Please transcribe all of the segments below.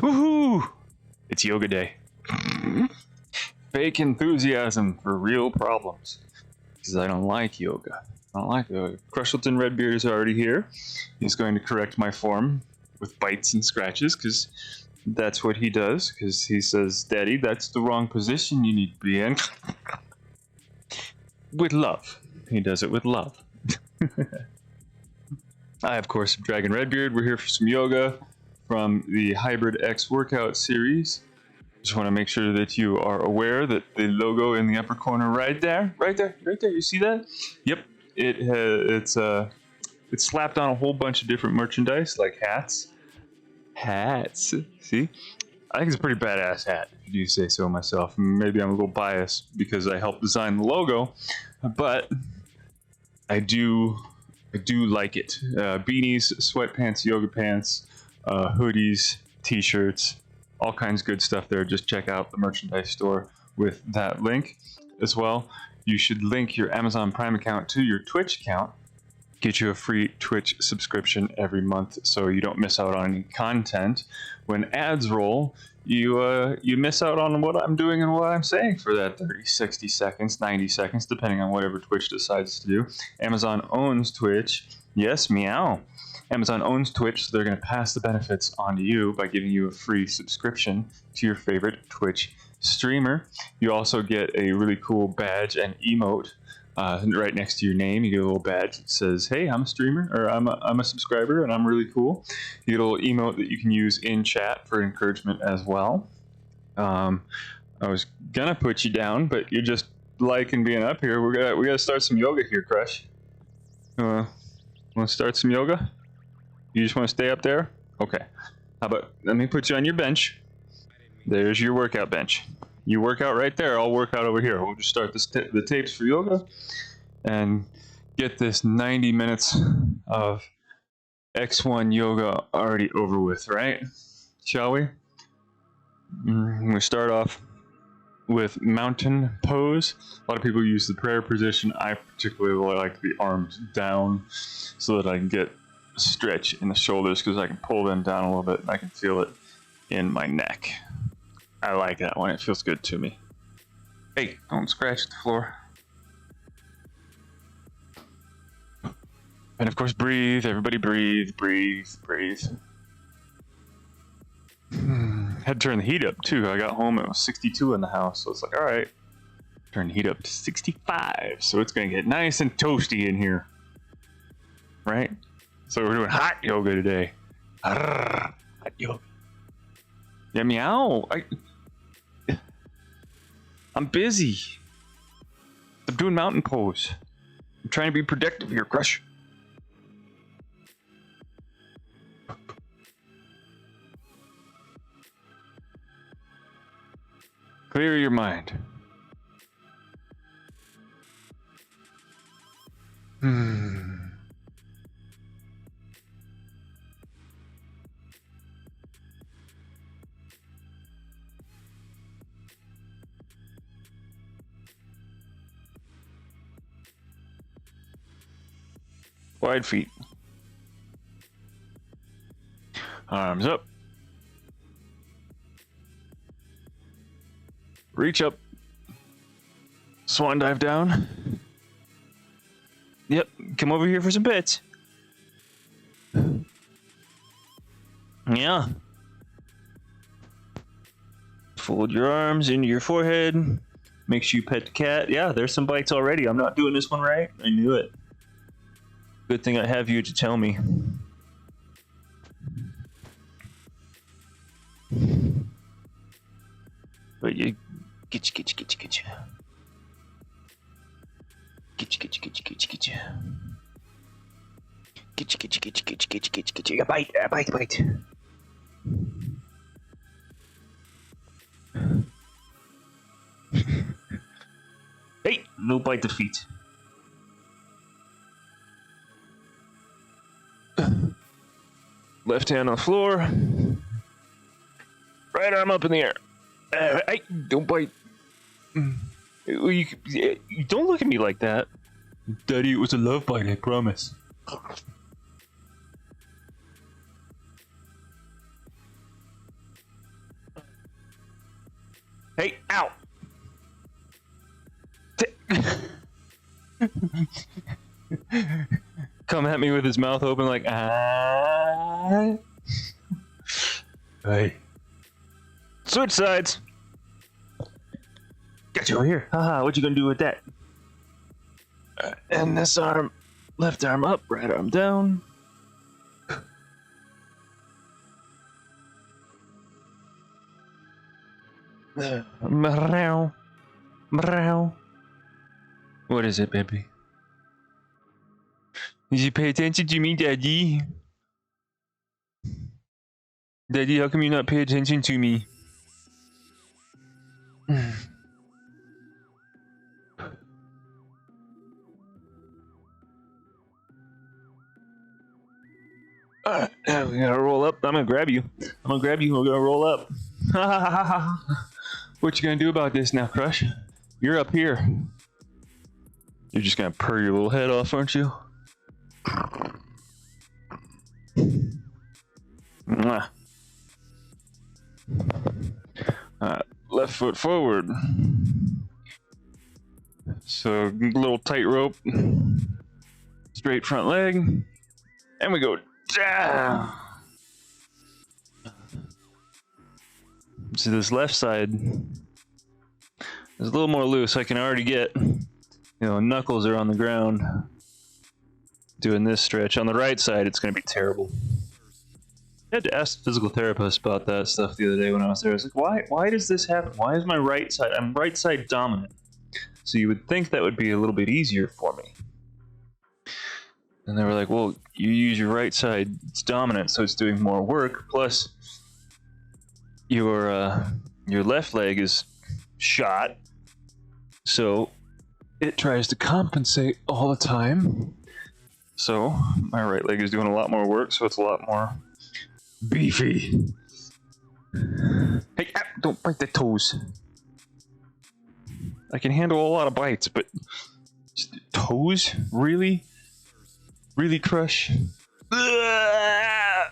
Woohoo! It's yoga day. Fake enthusiasm for real problems. Because I don't like yoga. I don't like yoga. Crushleton Redbeard is already here. He's going to correct my form with bites and scratches, because that's what he does. Because he says, Daddy, that's the wrong position you need to be in. With love. He does it with love. I, of course, am Dragon Redbeard. We're here for some yoga from the Hybrid X workout series. Just want to make sure that you are aware that the logo in the upper corner right there, you see that? Yep, it's slapped on a whole bunch of different merchandise, like hats. See? I think it's a pretty badass hat, if you do say so myself. Maybe I'm a little biased because I helped design the logo, but I do like it. Beanies, sweatpants, yoga pants, hoodies, t-shirts, all kinds of good stuff there. Just check out the merchandise store with that link as well. You should link your Amazon Prime account to your Twitch account. Get you a free Twitch subscription every month so you don't miss out on any content. When ads roll, you miss out on what I'm doing and what I'm saying for that 30, 60 seconds, 90 seconds, depending on whatever Twitch decides to do. Amazon owns Twitch. Yes, meow. Amazon owns Twitch, so they're going to pass the benefits on to you by giving you a free subscription to your favorite Twitch streamer. You also get a really cool badge and emote right next to your name. You get a little badge that says, hey, I'm a streamer, or I'm a subscriber, and I'm really cool. You get a little emote that you can use in chat for encouragement as well. I was going to put you down, but you're just liking being up here. We gotta start some yoga here, Crush. Want to start some yoga? You just want to stay up there? Okay. How about, let me put you on your bench. There's your workout bench. You work out right there, I'll work out over here. We'll just start the tapes for yoga and get this 90 minutes of X1 yoga already over with, right? Shall we? We start off with mountain pose. A lot of people use the prayer position. I particularly like the arms down so that I can get stretch in the shoulders, because I can pull them down a little bit and I can feel it in my neck. I like that one. It feels good to me. Hey, don't scratch the floor. And of course, breathe. Everybody breathe, breathe, breathe. Had to turn the heat up too. I got home, it was 62 in the house, so it's like, all right, turn the heat up to 65, so it's gonna get nice and toasty in here, right? So we're doing hot yoga today. Hot yoga. Yeah, meow. I'm busy. I'm doing mountain pose. I'm trying to be productive here, Crush. Clear your mind. Wide feet. Arms up. Reach up. Swan dive down. Yep, come over here for some bits. Yeah. Fold your arms into your forehead. Make sure you pet the cat. Yeah, there's some bites already. I'm not doing this one right. I knew it. Good thing I have you to tell me. But you get you. Get you. Bite. Hey, no bite the feet. Left hand on the floor. Right arm up in the air. Hey, don't bite. You don't look at me like that. Daddy, it was a love bite, I promise. Hey, ow! Come at me with his mouth open like, ah. Hey. Switch sides. Got you over here. Haha, what you gonna do with that? And this arm, left arm up, right arm down. Meow. Meow. What is it, baby? Did you pay attention to me, Daddy? Daddy, how come you not pay attention to me? Alright, we gotta roll up. I'm gonna grab you. We're gonna roll up. What you gonna do about this now, Crush? You're up here. You're just gonna purr your little head off, aren't you? Mwah. Left foot forward. So, little tightrope. Straight front leg. And we go down. See, this left side is a little more loose. I can already get, knuckles are on the ground doing this stretch. On the right side, it's going to be terrible. I had to ask the physical therapist about that stuff the other day when I was there. I was like, why does this happen? Why is my right side, I'm right side dominant. So you would think that would be a little bit easier for me. And they were like, well, you use your right side, it's dominant, so it's doing more work. Plus, your left leg is shot, so it tries to compensate all the time. So my right leg is doing a lot more work, so it's a lot more beefy. Hey, don't bite the toes. I can handle a lot of bites, but toes? Really? Really, Crush? Ow!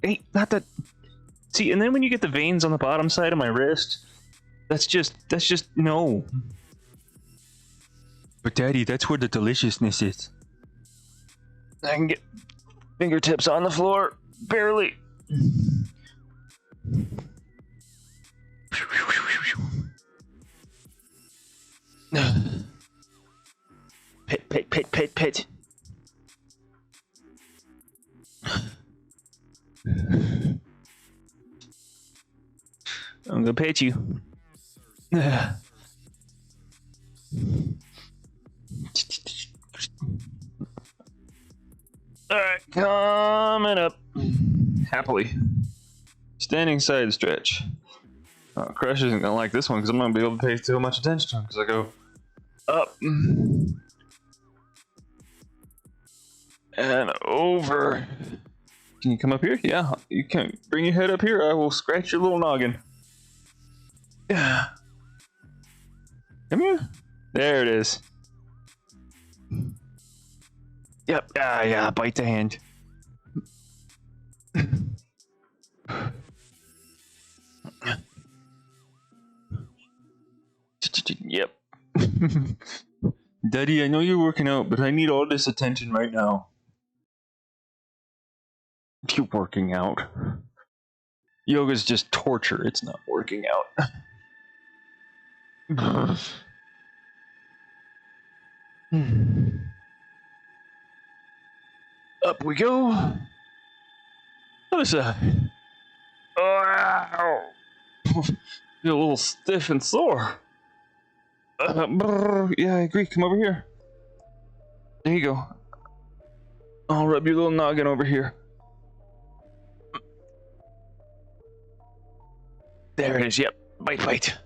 Hey, not that. See, and then when you get the veins on the bottom side of my wrist, that's just no. But Daddy, that's where the deliciousness is. I can get fingertips on the floor, barely. Pit. I'm gonna pet you. Alright, coming up. Happily. Standing side stretch. Crush isn't gonna like this one because I'm gonna be able to pay too much attention to him because I go up and over. Can you come up here? Yeah, you can. Bring your head up here. I will scratch your little noggin. Yeah. Come here. There it is. Yep. Yeah. Bite the hand. Yep. Daddy, I know you're working out, but I need all this attention right now. You're working out. Yoga's just torture. It's not working out. Up we go. Other side. Wow. You're a little stiff and sore. Yeah, I agree. Come over here. There you go. I'll rub your little noggin over here. There it is. Yep. Bite.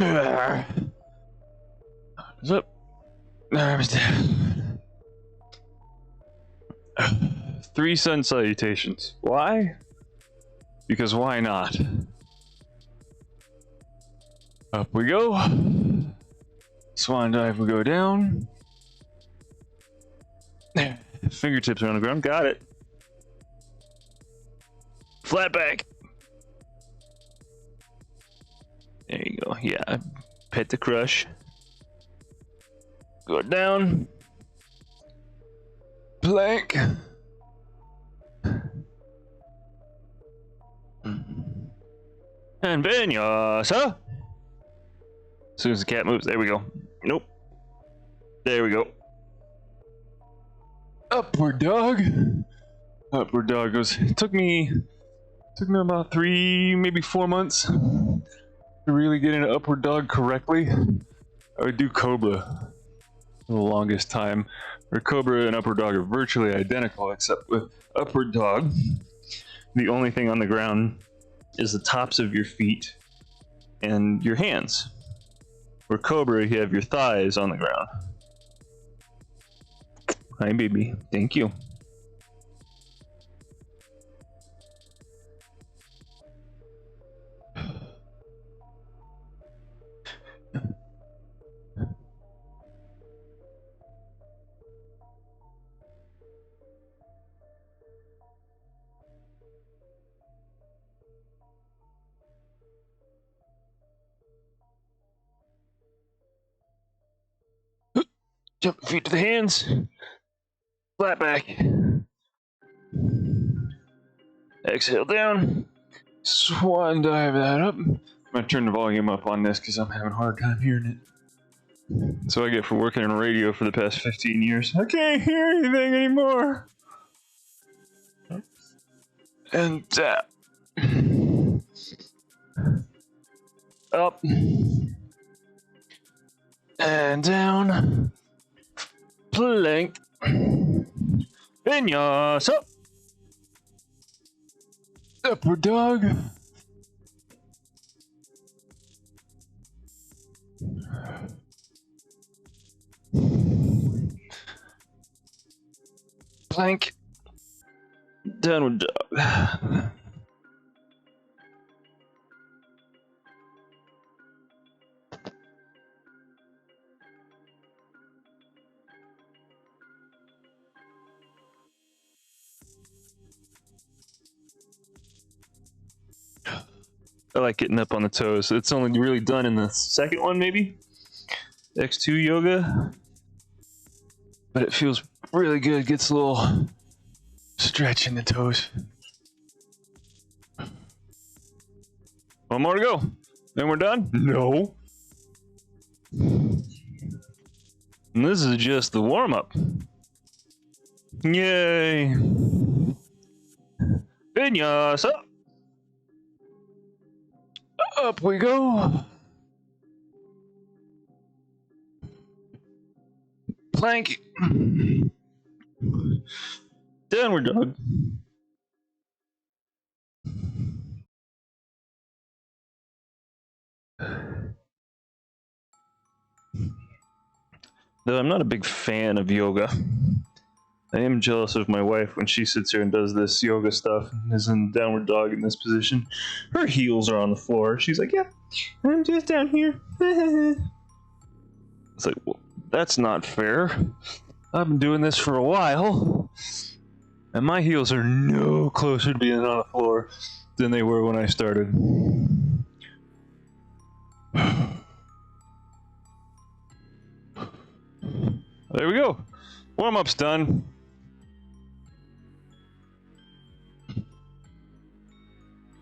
Arms up. Arms down. 3 sun salutations. Why? Because why not? Up we go. Swan dive, we go down. Fingertips are on the ground. Got it. Flat back. There you go. Yeah. Pet the crush. Go down. Plank. And vinyasa. As soon as the cat moves, there we go. Nope. There we go. Upward dog. Upward dog goes. It took me about 3, maybe 4 months to really get into upward dog correctly. I would do Cobra for the longest time. Where Cobra and upward dog are virtually identical, except with upward dog, the only thing on the ground is the tops of your feet and your hands. For Cobra, you have your thighs on the ground. Hi, baby. Thank you. Jump the feet to the hands. Flat back. Exhale down. Swan dive that up. I'm gonna turn the volume up on this because I'm having a hard time hearing it. That's what I get for working in radio for the past 15 years. I can't hear anything anymore. And tap. Up. And down. Plank. Vinyasa. Upward dog. Plank. Downward dog. I like getting up on the toes. It's only really done in the second one, maybe? X2 yoga. But it feels really good. Gets a little stretch in the toes. One more to go. Then we're done? No. And this is just the warm-up. Yay. Vinyasa. Up we go. Plank. Downward dog. Though I'm not a big fan of yoga. I am jealous of my wife when she sits here and does this yoga stuff and is in downward dog in this position. Her heels are on the floor. She's like, yeah, I'm just down here. It's like, well, that's not fair. I've been doing this for a while, and my heels are no closer to being on the floor than they were when I started. There we go. Warm-up's done.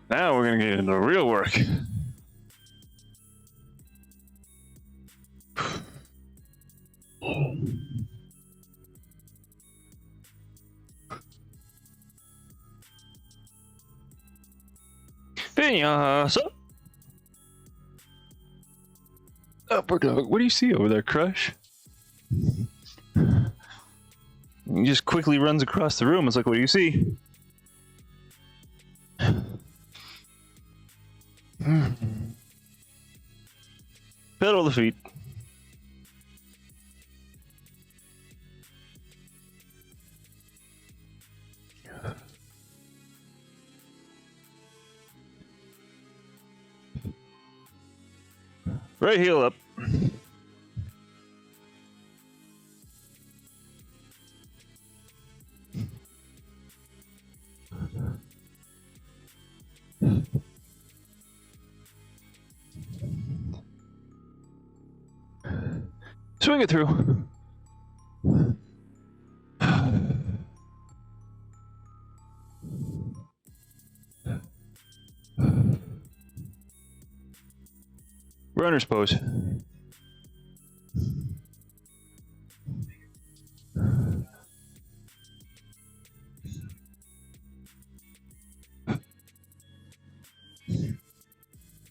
Now we're gonna get into real work. Vinyasa. Upward dog. What do you see over there, Crush? He just quickly runs across the room. It's like, what do you see? Pedal the feet. Right heel up. Swing it through. Runner's pose.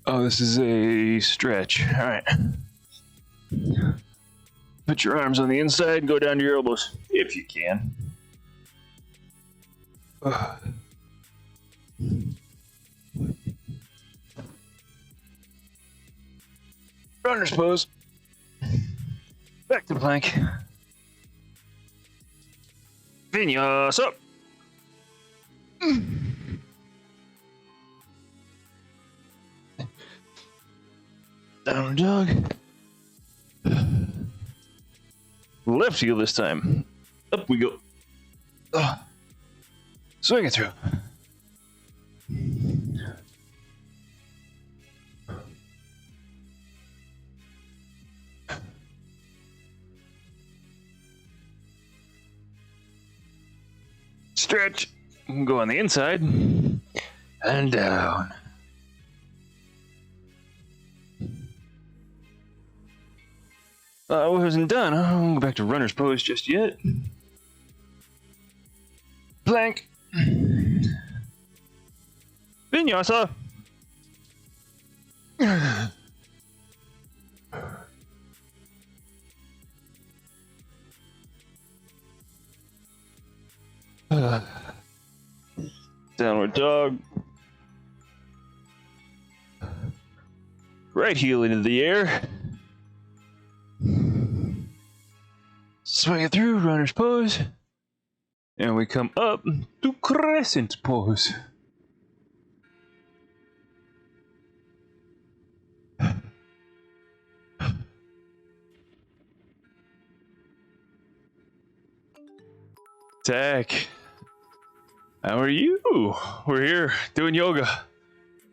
Oh, this is a stretch. All right. Put your arms on the inside and go down to your elbows, if you can. Runner's pose. Back to plank. Vinyasa. Downward dog. Left heel this time. Up we go. Swing it through. Stretch. Go on the inside. And down. I wasn't done. I won't go back to runner's pose just yet. Plank. Vinyasa. Downward dog. Right heel into the air. Swing it through, runner's pose. And we come up to crescent pose. Tech, how are you? We're here doing yoga.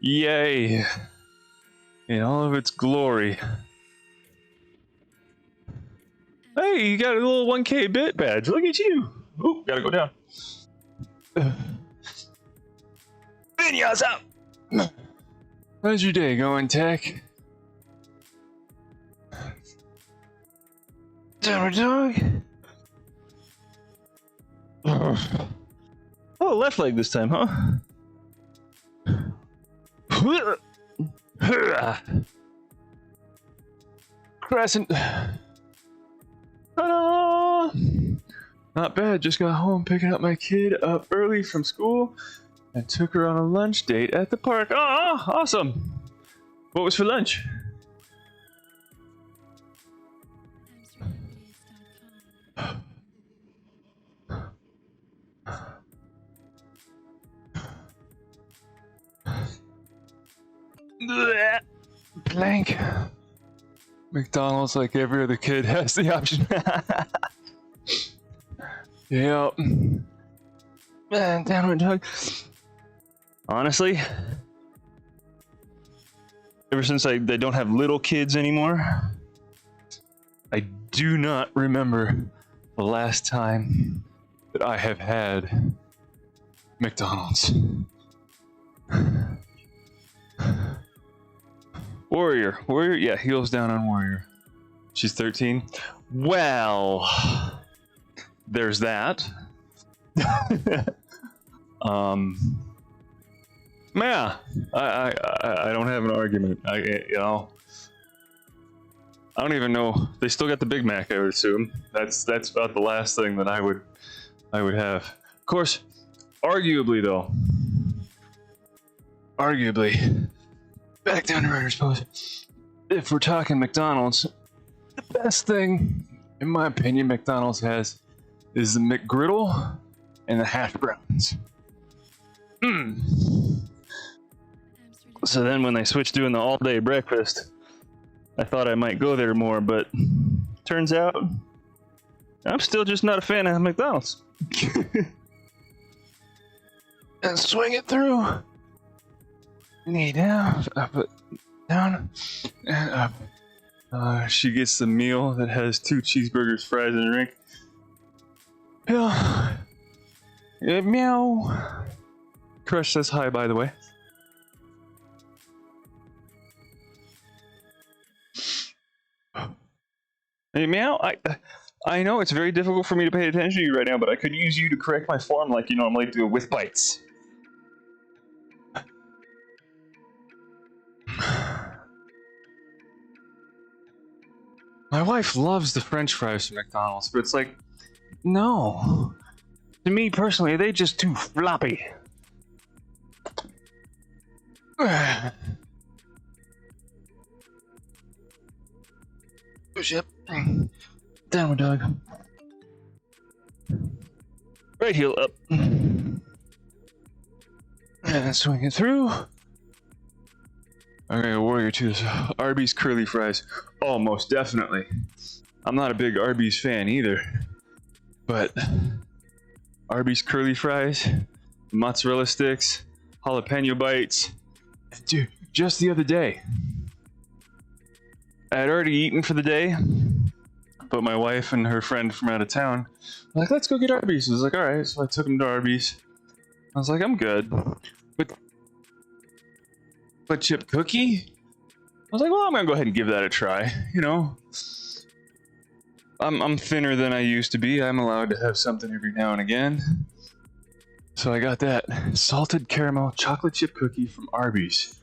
Yay. In all of its glory. Hey, you got a little 1K bit badge. Look at you. Oop, gotta go down. Vinyasa. How's your day going, Tech? Downward dog. Oh, left leg this time, huh? Crescent. Ta-da! Not bad, just got home picking up my kid up early from school and took her on a lunch date at the park. Oh, awesome! What was for lunch? Blank. McDonald's, like every other kid, has the option. Yep. Man, downward dog. Honestly, ever since they don't have little kids anymore, I do not remember the last time that I have had McDonald's. Warrior, yeah, heels down on Warrior. She's 13. Well, there's that. Yeah, I don't have an argument. I don't even know. They still got the Big Mac, I would assume. That's about the last thing that I would have. Of course, arguably though. Back down to runner's pose. If we're talking McDonald's, the best thing, in my opinion, McDonald's has is the McGriddle and the hash browns. So then when they switched doing the all-day breakfast, I thought I might go there more, but turns out I'm still just not a fan of McDonald's. And swing it through. Knee down, up, down, and up. She gets the meal that has 2 cheeseburgers, fries, and a drink. Yeah. Meow. Crush says hi, by the way. Hey, Meow. I know it's very difficult for me to pay attention to you right now, but I could use you to correct my form like you normally do with bites. My wife loves the French fries from McDonald's, but it's like, no. To me personally, they just too floppy. Push up. Downward dog. Right heel up. And swing it through. Okay, Warrior 2. Arby's curly fries. Oh, most definitely. I'm not a big Arby's fan either. But Arby's curly fries, mozzarella sticks, jalapeno bites. Dude, just the other day, I had already eaten for the day, but my wife and her friend from out of town were like, let's go get Arby's. I was like, alright, so I took them to Arby's. I was like, I'm good. But chip cookie? I was like, well, I'm gonna go ahead and give that a try. You know, I'm thinner than I used to be. I'm allowed to have something every now and again. So I got that salted caramel chocolate chip cookie from Arby's.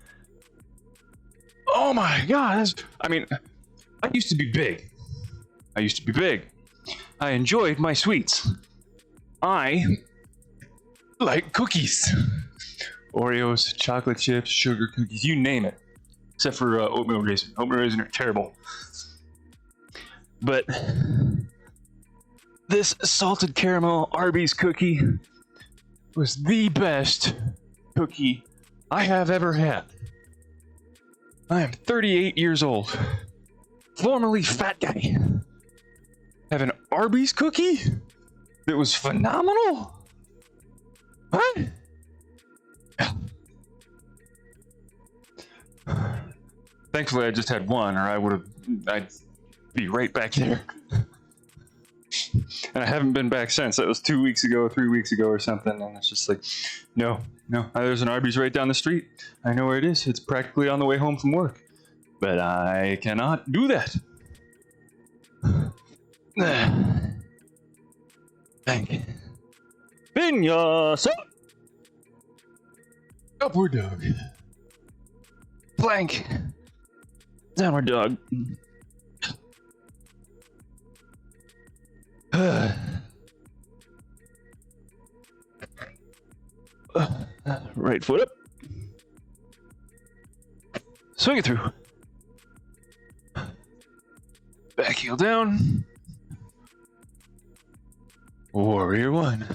Oh my god! I mean, I used to be big. I enjoyed my sweets. I like cookies. Oreos, chocolate chips, sugar cookies, you name it. Except for oatmeal raisin. Oatmeal raisin are terrible. But this salted caramel Arby's cookie was the best cookie I have ever had. I am 38 years old. Formerly fat guy. Have an Arby's cookie that was phenomenal? What? Thankfully, I just had one, or I'd be right back there. And I haven't been back since. That was 2 weeks ago, 3 weeks ago, or something. And it's just like, no. There's an Arby's right down the street. I know where it is. It's practically on the way home from work. But I cannot do that. Thank you. Vinyasa! Upward dog. Plank. Downward dog. Right foot up. Swing it through. Back heel down. Warrior 1.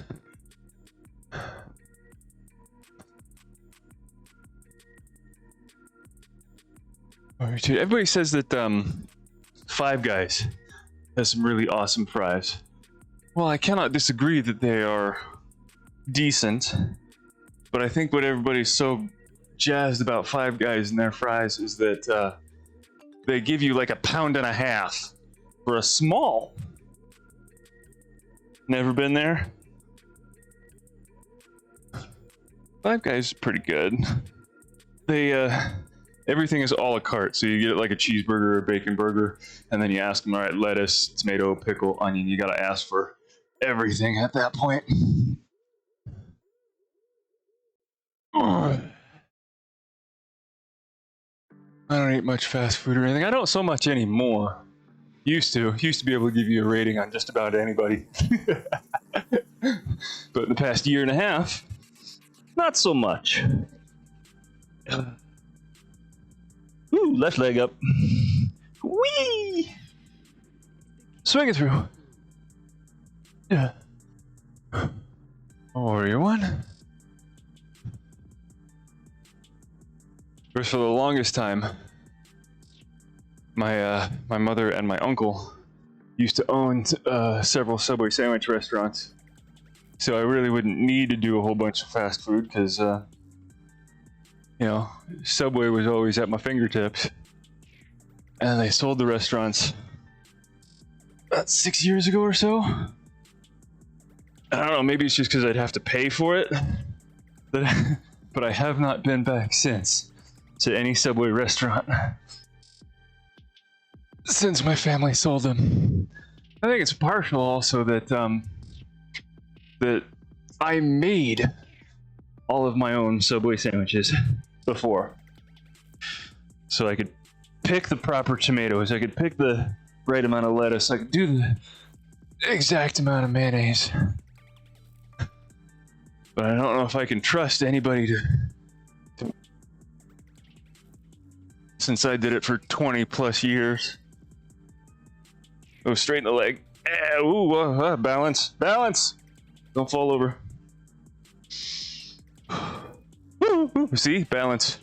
Warrior 2. Everybody says that Five Guys has some really awesome fries. Well, I cannot disagree that they are decent, but I think what everybody's so jazzed about Five Guys and their fries is that they give you like a pound and a half for a small. Never been there? Five Guys is pretty good. They everything is a la carte, so you get like a cheeseburger or a bacon burger, and then you ask them, all right, lettuce, tomato, pickle, onion. You gotta ask for everything at that point. I don't eat much fast food or anything. I don't so much anymore. Used to be able to give you a rating on just about anybody. But in the past year and a half, not so much. Ooh, left leg up. Whee! Swing it through. Yeah. Warrior 1. For the longest time, my mother and my uncle used to own several Subway sandwich restaurants, so I really wouldn't need to do a whole bunch of fast food because, you know, Subway was always at my fingertips. and they sold the restaurants about 6 years ago or so. I don't know, maybe it's just because I'd have to pay for it, but I have not been back since to any Subway restaurant since my family sold them. I think it's partial also that that I made all of my own Subway sandwiches before. So I could pick the proper tomatoes, I could pick the right amount of lettuce, I could do the exact amount of mayonnaise. But I don't know if I can trust anybody to since I did it for 20 plus years. Go straight in the leg. Ooh, balance. Balance! Don't fall over. See? Balance.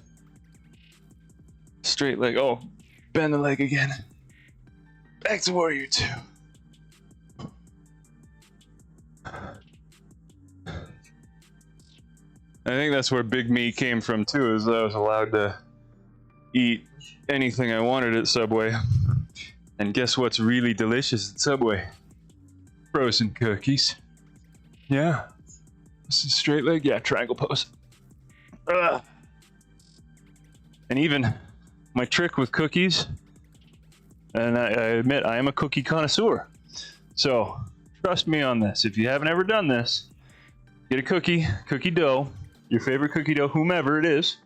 Straight leg. Oh, bend the leg again. Back to Warrior 2. I think that's where Big Me came from too, is that I was allowed to eat anything I wanted at Subway. And guess what's really delicious at Subway? Frozen cookies. Yeah. This is straight leg? Yeah, triangle pose. Ugh. And even my trick with cookies, and I admit I am a cookie connoisseur. So, trust me on this. If you haven't ever done this, get a cookie dough, your favorite cookie dough, whomever it is.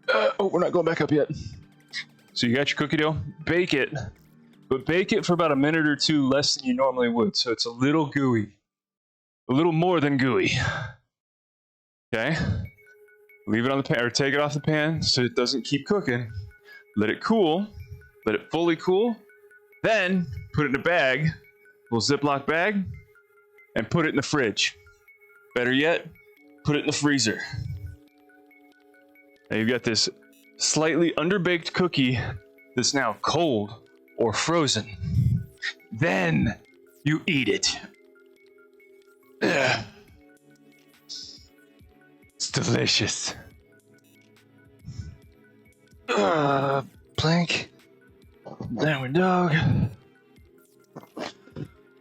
Oh, we're not going back up yet. So you got your cookie dough, bake it, but bake it for about a minute or two less than you normally would, so it's a little gooey. A little more than gooey. Okay? Leave it on the pan, or take it off the pan so it doesn't keep cooking. Let it cool, let it fully cool, then put it in a bag, a little Ziploc bag, and put it in the fridge. Better yet, put it in the freezer. Now you've got this slightly underbaked cookie that's now cold or frozen. Then you eat it. Ugh. It's delicious. Plank. Downward dog.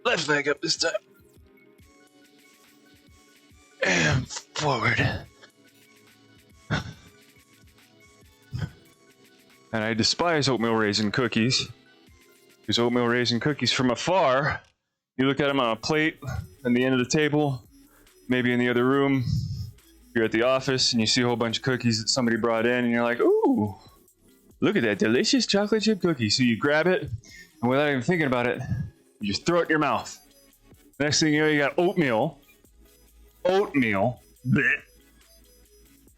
Left leg up this time. And forward. And I despise oatmeal raisin cookies. Because oatmeal raisin cookies from afar, you look at them on a plate at the end of the table, maybe in the other room, you're at the office and you see a whole bunch of cookies that somebody brought in and you're like, ooh, look at that delicious chocolate chip cookie. So you grab it and without even thinking about it, you just throw it in your mouth. Next thing you know, you got oatmeal, bleh,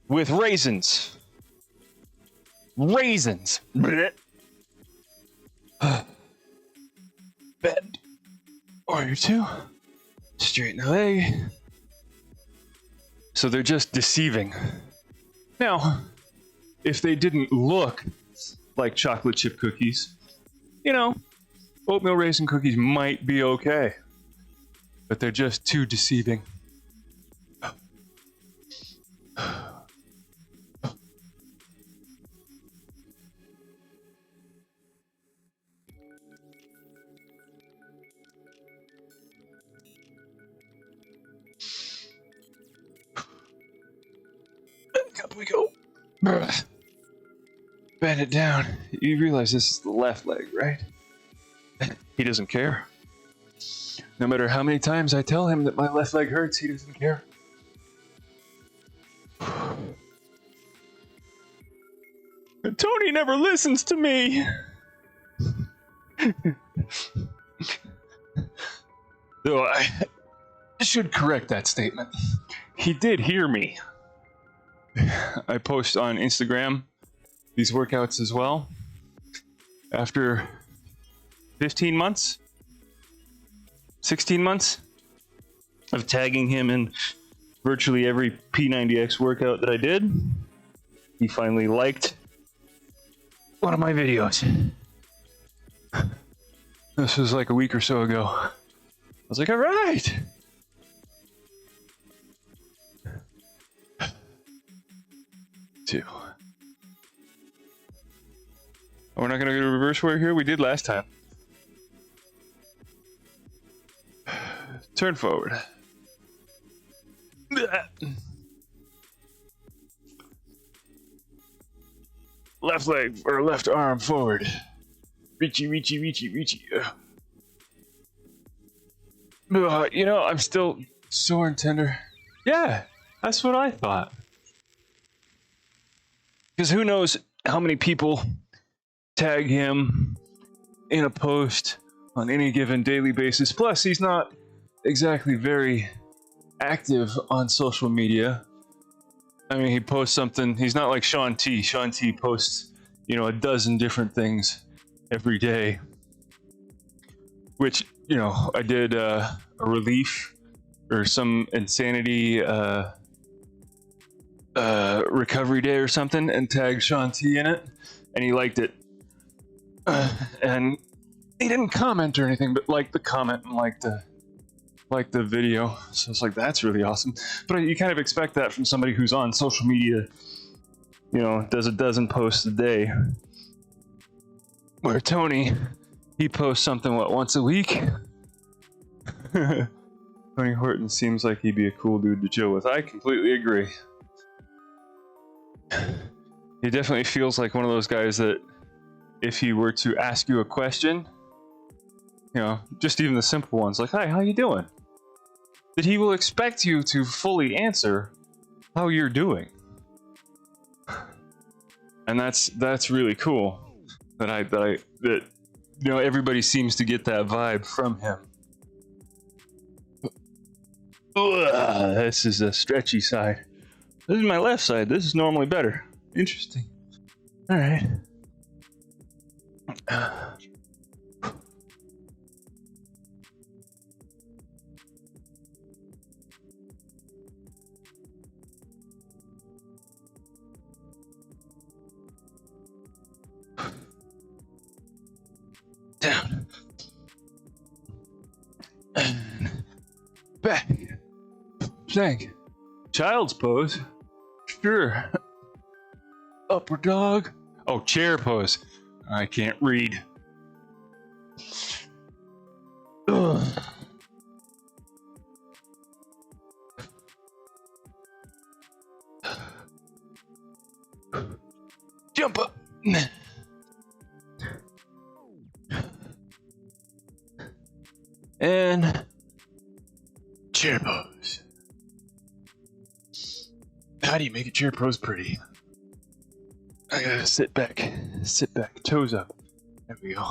with raisins. Raisins. Bleh. Bend. Warrior 2. Straighten the leg. So they're just deceiving. Now, if they didn't look like chocolate chip cookies, you know, oatmeal raisin cookies might be okay. But they're just too deceiving. Up we go. Bend it down. You realize this is the left leg, right? He doesn't care. No matter how many times I tell him that my left leg hurts, he doesn't care. Tony never listens to me. Though I should correct that statement. He did hear me. I post on Instagram these workouts as well. After 15 months, 16 months of tagging him in virtually every P90X workout that I did, he finally liked one of my videos. This was like a week or so ago. I was like, all right. Two. We're not gonna go to reverse warrior here. We did last time. Turn forward. Left leg or left arm forward. Reachy, reachy, reachy, reachy. You know, I'm still sore and tender. Yeah, that's what I thought. Because who knows how many people tag him in a post on any given daily basis. Plus, he's not exactly very active on social media. I mean, he posts something. He's not like Sean T. Sean T posts, you know, a dozen different things every day. Which, you know, I did a relief or some insanity recovery day or something and tagged Sean T in it, and he liked it. And he didn't comment or anything, but liked the comment and liked the video. So it's like, that's really awesome. But you kind of expect that from somebody who's on social media, you know, does a dozen posts a day. Where Tony, he posts something, what, once a week? Tony Horton seems like he'd be a cool dude to chill with. I completely agree. He definitely feels like one of those guys that if he were to ask you a question, you know, just even the simple ones like, hi, how you doing? That he will expect you to fully answer how you're doing. And that's really cool. That you know, everybody seems to get that vibe from him. This is a stretchy side. This is my left side. This is normally better. Interesting. All right. Down. And back. Plank. Child's pose. Sure. Upward dog. Oh, chair pose. I can't read. Ugh. Jump up. And chair pose. How do you make a chair pose pretty? I gotta sit back, toes up. There we go.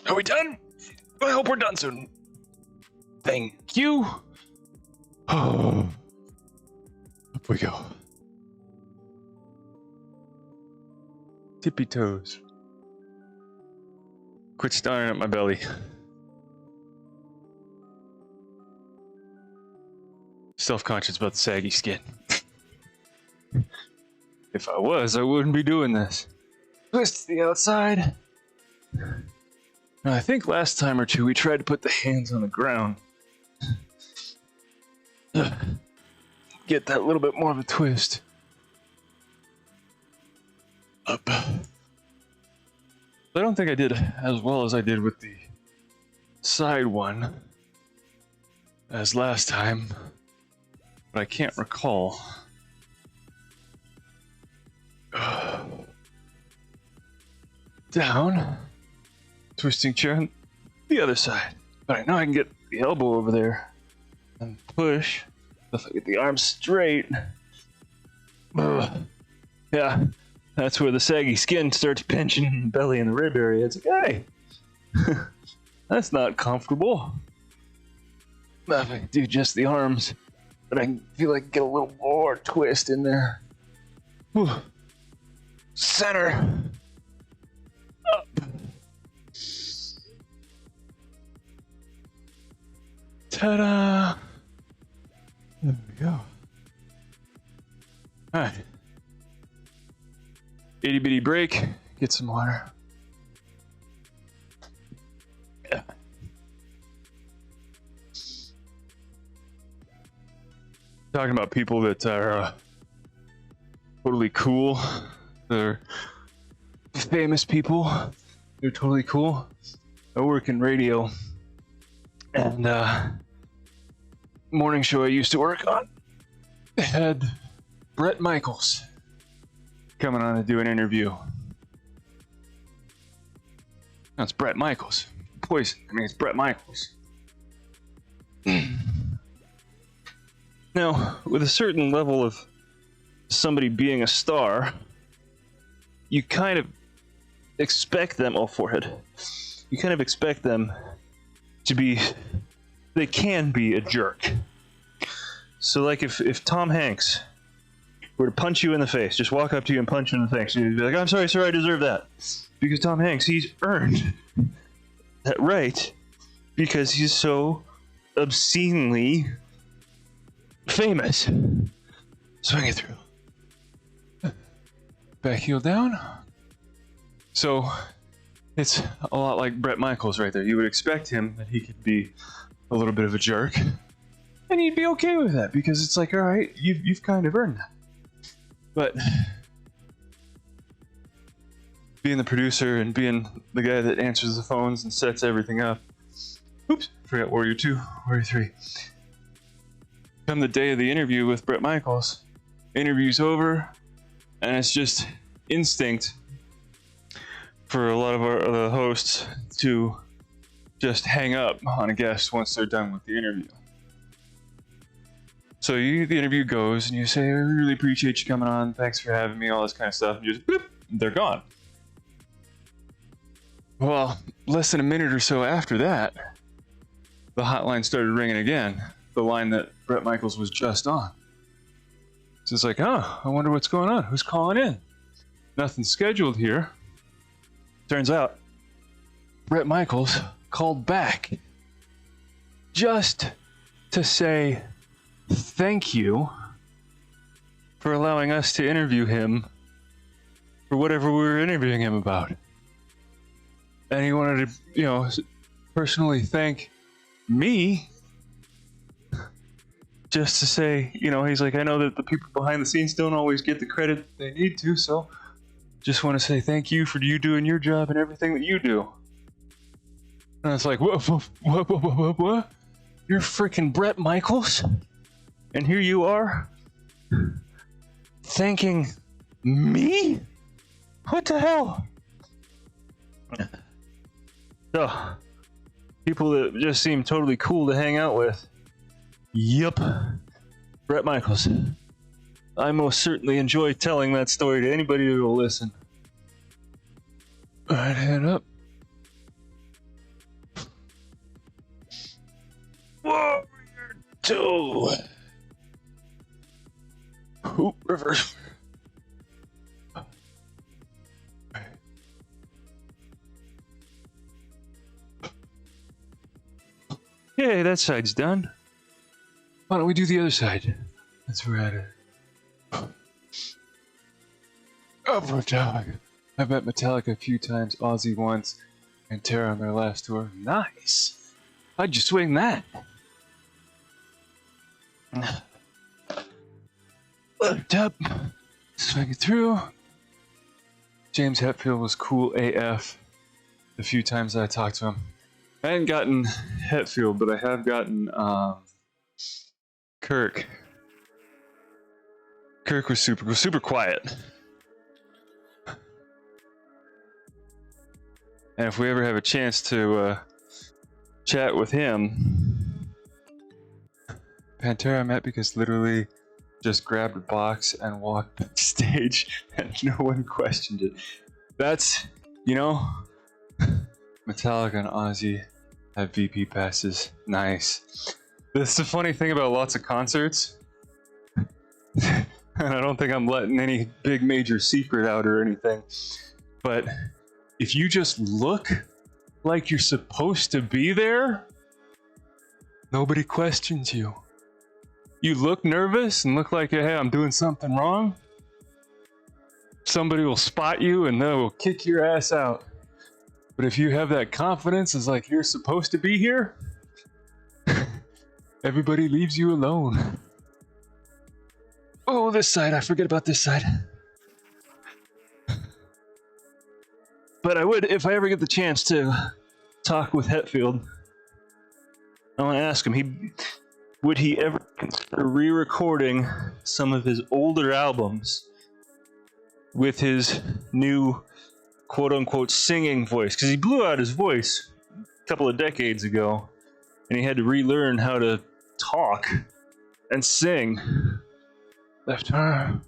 Are we done? I hope we're done soon. Thank you. Oh, up we go. Tippy toes. Quit staring at my belly. Self-conscious about the saggy skin. If I was, I wouldn't be doing this. Twist to the outside. Now, I think last time or two we tried to put the hands on the ground. Get that little bit more of a twist. Up. I don't think I did as well as I did with the side one as last time, but I can't recall. Down. Twisting chair on the other side. But I know I can get the elbow over there and push. If I get the arm straight. Yeah, that's where the saggy skin starts pinching the belly and the rib area. It's like, hey, that's not comfortable. If I do just the arms, but I feel like I get a little more twist in there. Whew. Center. Up. Ta-da! There we go. Alright. Itty bitty break. Get some water. talking about people that are totally cool. They're famous people. They're totally cool. I work in radio, and morning show I used to work on had Bret Michaels coming on to do an interview. That's Bret Michaels. Poison. I mean, it's Bret Michaels. Now, with a certain level of somebody being a star, you kind of expect them, forehead. You kind of expect them to be, they can be a jerk. So like if Tom Hanks were to punch you in the face, just walk up to you and punch you in the face, you'd be like, I'm sorry, sir, I deserve that. Because Tom Hanks, he's earned that right because he's so obscenely famous. Swing it through. Back heel down. So it's a lot like Bret Michaels right there. You would expect him that he could be a little bit of a jerk, and he'd be okay with that because it's like, all right, you've kind of earned that. But being the producer and being the guy that answers the phones and sets everything up. Oops, forgot Warrior 2, Warrior 3. Come the day of the interview with Bret Michaels, interview's over, and it's just instinct for a lot of the hosts to just hang up on a guest once they're done with the interview. So the interview goes, and you say, I really appreciate you coming on, thanks for having me, all this kind of stuff, and just, boop, they're gone. Well, less than a minute or so after that, the hotline started ringing again, the line that Bret Michaels was just on. So it's like, I wonder what's going on, who's calling in? Nothing scheduled here. Turns out, Bret Michaels called back just to say thank you for allowing us to interview him for whatever we were interviewing him about. And he wanted to, personally thank me just to say, he's like, I know that the people behind the scenes don't always get the credit they need to, so just want to say thank you for you doing your job and everything that you do. And it's like, what? You're freaking Bret Michaels? And here you are? Thanking me? What the hell? So, people that just seem totally cool to hang out with. Yup. Bret Michaels. I most certainly enjoy telling that story to anybody who will listen. Right hand up. Warrior 2. Oop, reverse. Yay, that side's done. Why don't we do the other side? That's where we're at it. Oh, Metallica. I met Metallica a few times, Ozzy once, and Tara on their last tour. Nice! How'd you swing that? Looked up, swing it through. James Hetfield was cool AF the few times I talked to him. I hadn't gotten Hetfield, but I have gotten Kirk. Kirk was super quiet. And if we ever have a chance to chat with him, Pantera I met because literally just grabbed a box and walked backstage and no one questioned it. That's, Metallica and Ozzy have VP passes. Nice. That's the funny thing about lots of concerts. And I don't think I'm letting any big major secret out or anything. But if you just look like you're supposed to be there, nobody questions you. You look nervous and look like, hey, I'm doing something wrong, somebody will spot you and they will kick your ass out. But if you have that confidence, it's like you're supposed to be here, everybody leaves you alone. Oh, this side. I forget about this side. But I would, if I ever get the chance to talk with Hetfield, I want to ask him, would he ever consider re-recording some of his older albums with his new quote-unquote singing voice? Because he blew out his voice a couple of decades ago, and he had to relearn how to talk and sing. Left arm.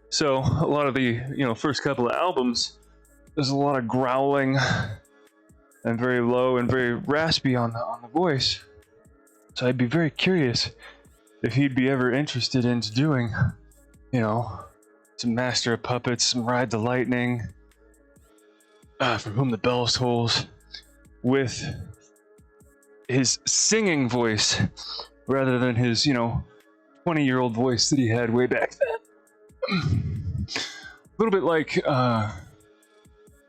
So a lot of the first couple of albums, there's a lot of growling and very low and very raspy on the voice. So I'd be very curious if he'd be ever interested in doing, some Master of Puppets, some Ride the Lightning, From Whom the Bell Tolls, with his singing voice rather than his, 20-year-old voice that he had way back then. A little bit like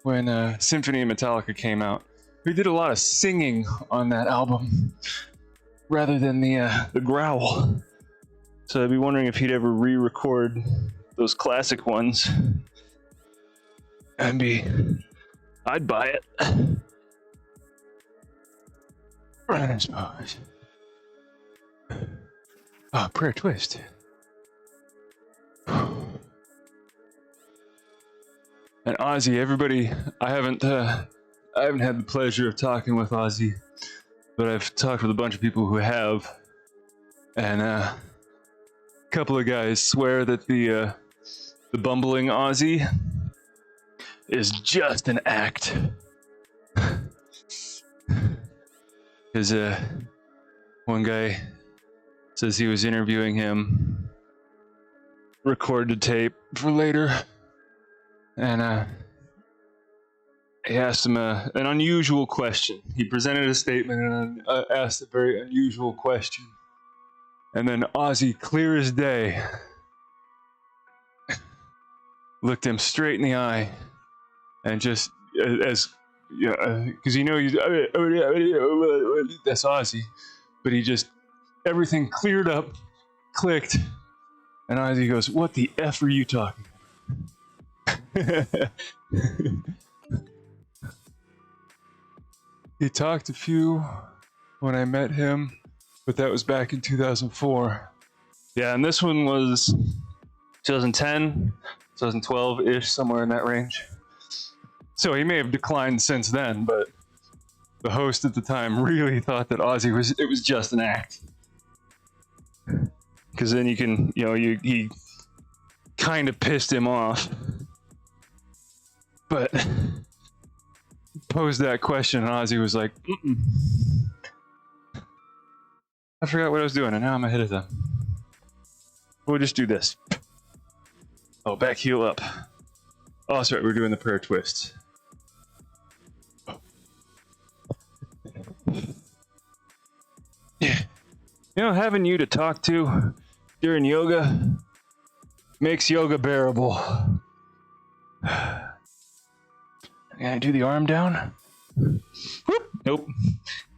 when Symphony of Metallica came out. We did a lot of singing on that album rather than the growl. So I'd be wondering if he'd ever re-record those classic ones. I'd buy it. I suppose. Oh, Prayer Twist. And Ozzy, everybody, I haven't had the pleasure of talking with Ozzy, but I've talked with a bunch of people who have, and a couple of guys swear that the bumbling Ozzy is just an act. Because one guy says he was interviewing him, recorded tape for later, and he asked him an unusual question. He presented a statement and asked a very unusual question. And then Ozzy, clear as day, looked him straight in the eye and just, because that's Ozzy, but he just, everything cleared up, clicked, and Ozzy goes, "What the F are you talking about?" He talked a few when I met him, but that was back in 2004. Yeah, and this one was 2010, 2012-ish, somewhere in that range. So he may have declined since then, but the host at the time really thought that Ozzy was just an act. Because then you can, he kind of pissed him off. But posed that question, and Ozzy was like, "Mm-mm. I forgot what I was doing, and now I'm ahead of them. We'll just do this. Oh, back heel up. Oh, that's right, we're doing the prayer twist. Yeah. Having you to talk to during yoga makes yoga bearable. Can I do the arm down? Whoop. Nope.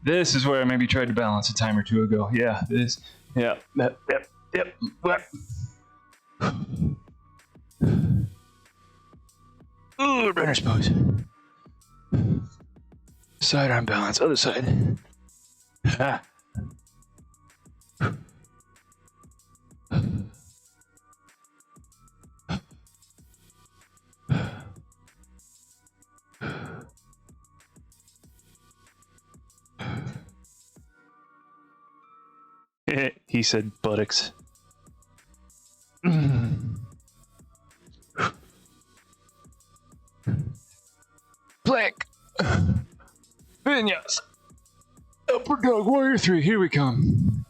This is where I maybe tried to balance a time or two ago. Yeah, this. Yeah. Yep. What? Ooh, runner's pose. Side arm balance. Other side. Ah. He said buttocks. Plank. Vinyas. Upper dog warrior 3. Here we come.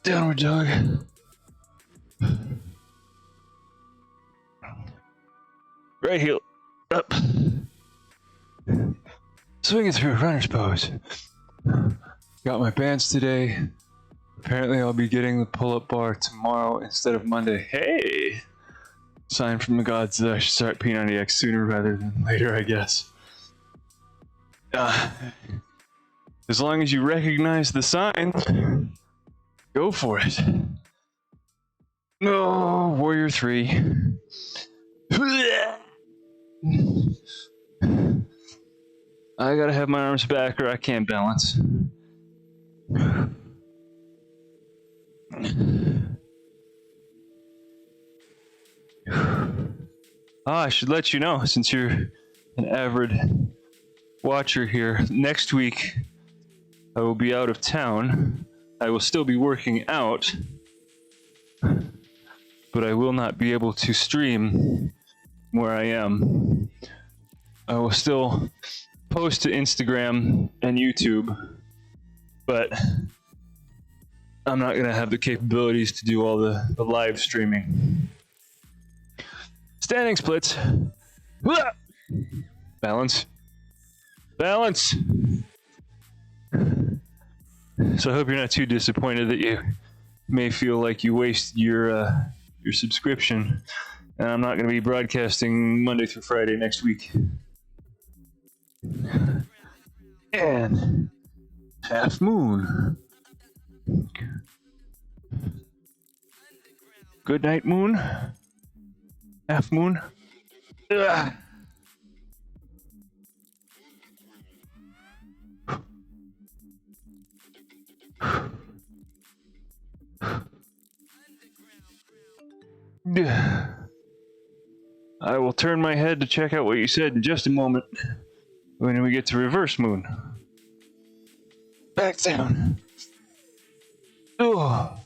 Downward dog. Right heel. Up. Swinging through runner's pose. Got my bands today. Apparently I'll be getting the pull-up bar tomorrow instead of Monday. Hey! Sign from the gods that I should start P90X sooner rather than later, I guess. As long as you recognize the signs, Go for it. No, Warrior 3. I gotta have my arms back or I can't balance. I should let you know, since you're an avid watcher here, next week I will be out of town. I will still be working out, but I will not be able to stream where I am. I will still post to Instagram and YouTube, but I'm not going to have the capabilities to do all the live streaming. Standing splits. Balance. Balance. So I hope you're not too disappointed that you may feel like you wasted your subscription. And I'm not going to be broadcasting Monday through Friday next week. And half moon. Good night, moon. Half moon. Ugh. I will turn my head to check out what you said in just a moment when we get to reverse moon. Back down. Oh,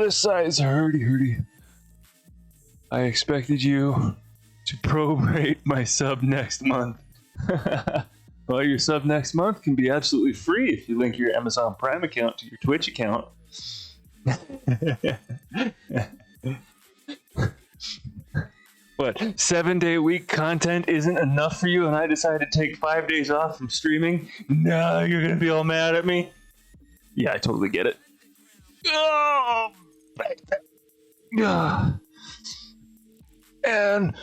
this side's hurty. I expected you to prorate my sub next month. Well, your sub next month can be absolutely free if you link your Amazon Prime account to your Twitch account. What, 7-day-a-week content isn't enough for you and I decided to take 5 days off from streaming? No, you're gonna be all mad at me? Yeah, I totally get it. Oh, and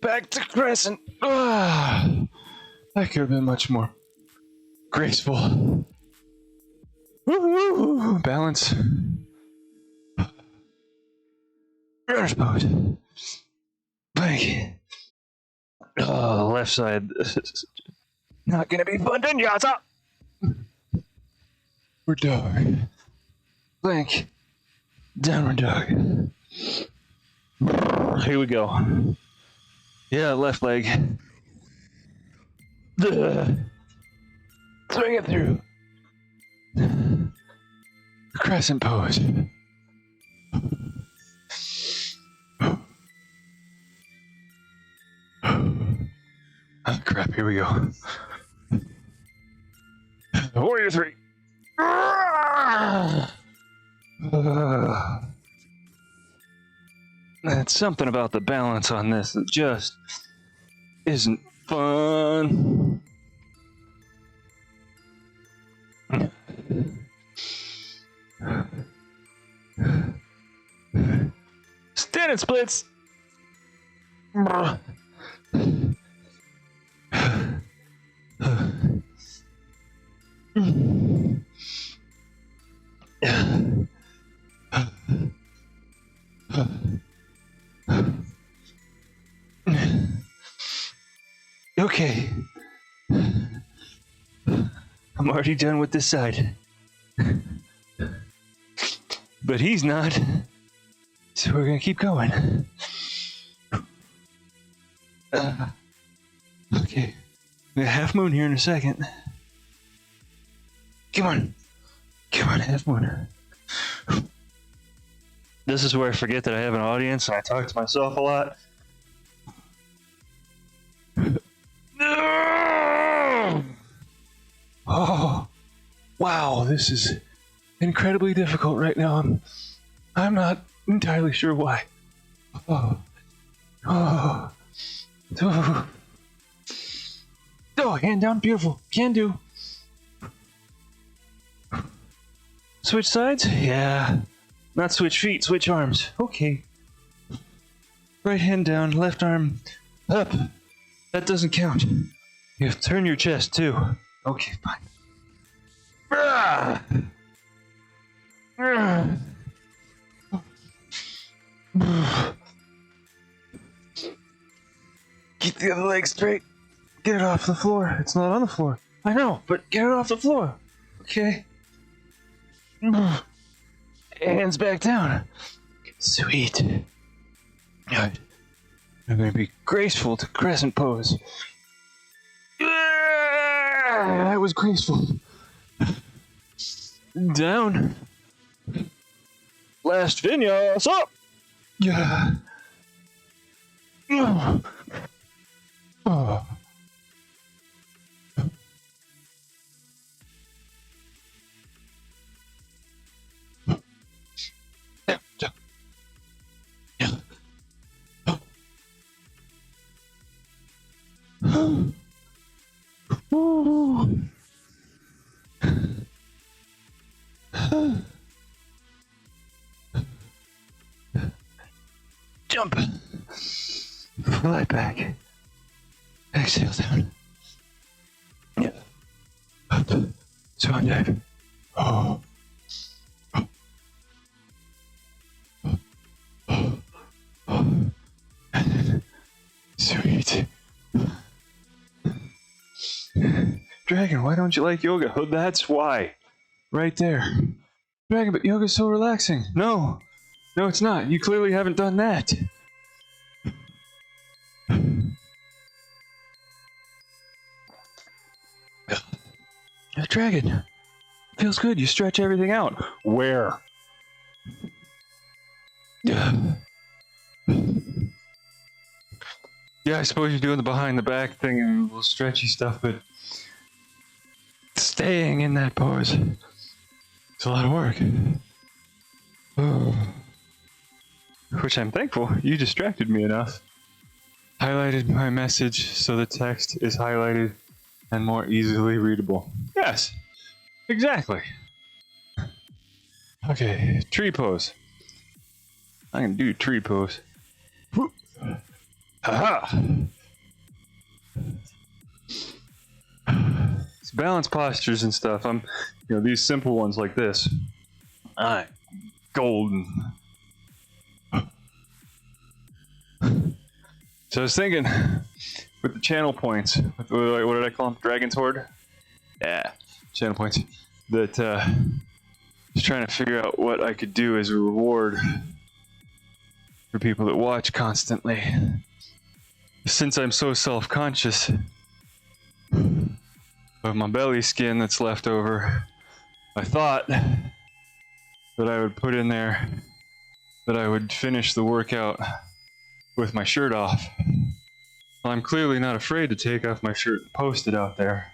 back to Crescent. That could have been much more graceful. Woo-hoo. Balance. Runner's pose. Plank. Oh, left side. Not gonna be fun, Yaza. We're dog. Plank. Downward dog. Here we go. Yeah, left leg. Swing it through. Crescent pose. Oh, crap, here we go. Warrior 3. That's something about the balance on this that just isn't fun. Standing splits. Okay. I'm already done with this side. But he's not. So we're gonna keep going. Okay. We got half moon here in a second. Come on, half moon. This is where I forget that I have an audience and I talk to myself a lot. Oh, wow, this is incredibly difficult right now. I'm not entirely sure why. Oh, hand down, beautiful. Can do. Switch sides? Yeah. Not switch feet, switch arms. Okay. Right hand down, left arm up. That doesn't count. You have to turn your chest too. Okay, fine. Keep the other leg straight. Get it off the floor. It's not on the floor. I know, but get it off the floor. Okay. Hands back down. Sweet. I'm going to be graceful to crescent pose. That was graceful. Down. Last vinyas up. Yeah. Oh. Jump. Fly back. Exhale down. Yeah. Up. Swan dive. Oh. Sweet. Dragon, why don't you like yoga? Oh, that's why. Right there. Dragon, but yoga's so relaxing. No. No, it's not. You clearly haven't done that. Dragon. Feels good. You stretch everything out. Where? Yeah, I suppose you're doing the behind the back thing and a little stretchy stuff, but staying in that pose, it's a lot of work. Oh. Which I'm thankful. You distracted me enough. Highlighted my message so the text is highlighted and more easily readable. Yes, exactly. Okay, tree pose. I can do tree pose. Haha! It's balance postures and stuff. These simple ones like this. I'm golden. So I was thinking, with the channel points, what did I call them? Dragon's Horde? Yeah, channel points. That, just trying to figure out what I could do as a reward for people that watch constantly. Since I'm so self-conscious of my belly skin that's left over, I thought that I would put in there that I would finish the workout with my shirt off. Well, I'm clearly not afraid to take off my shirt and post it out there.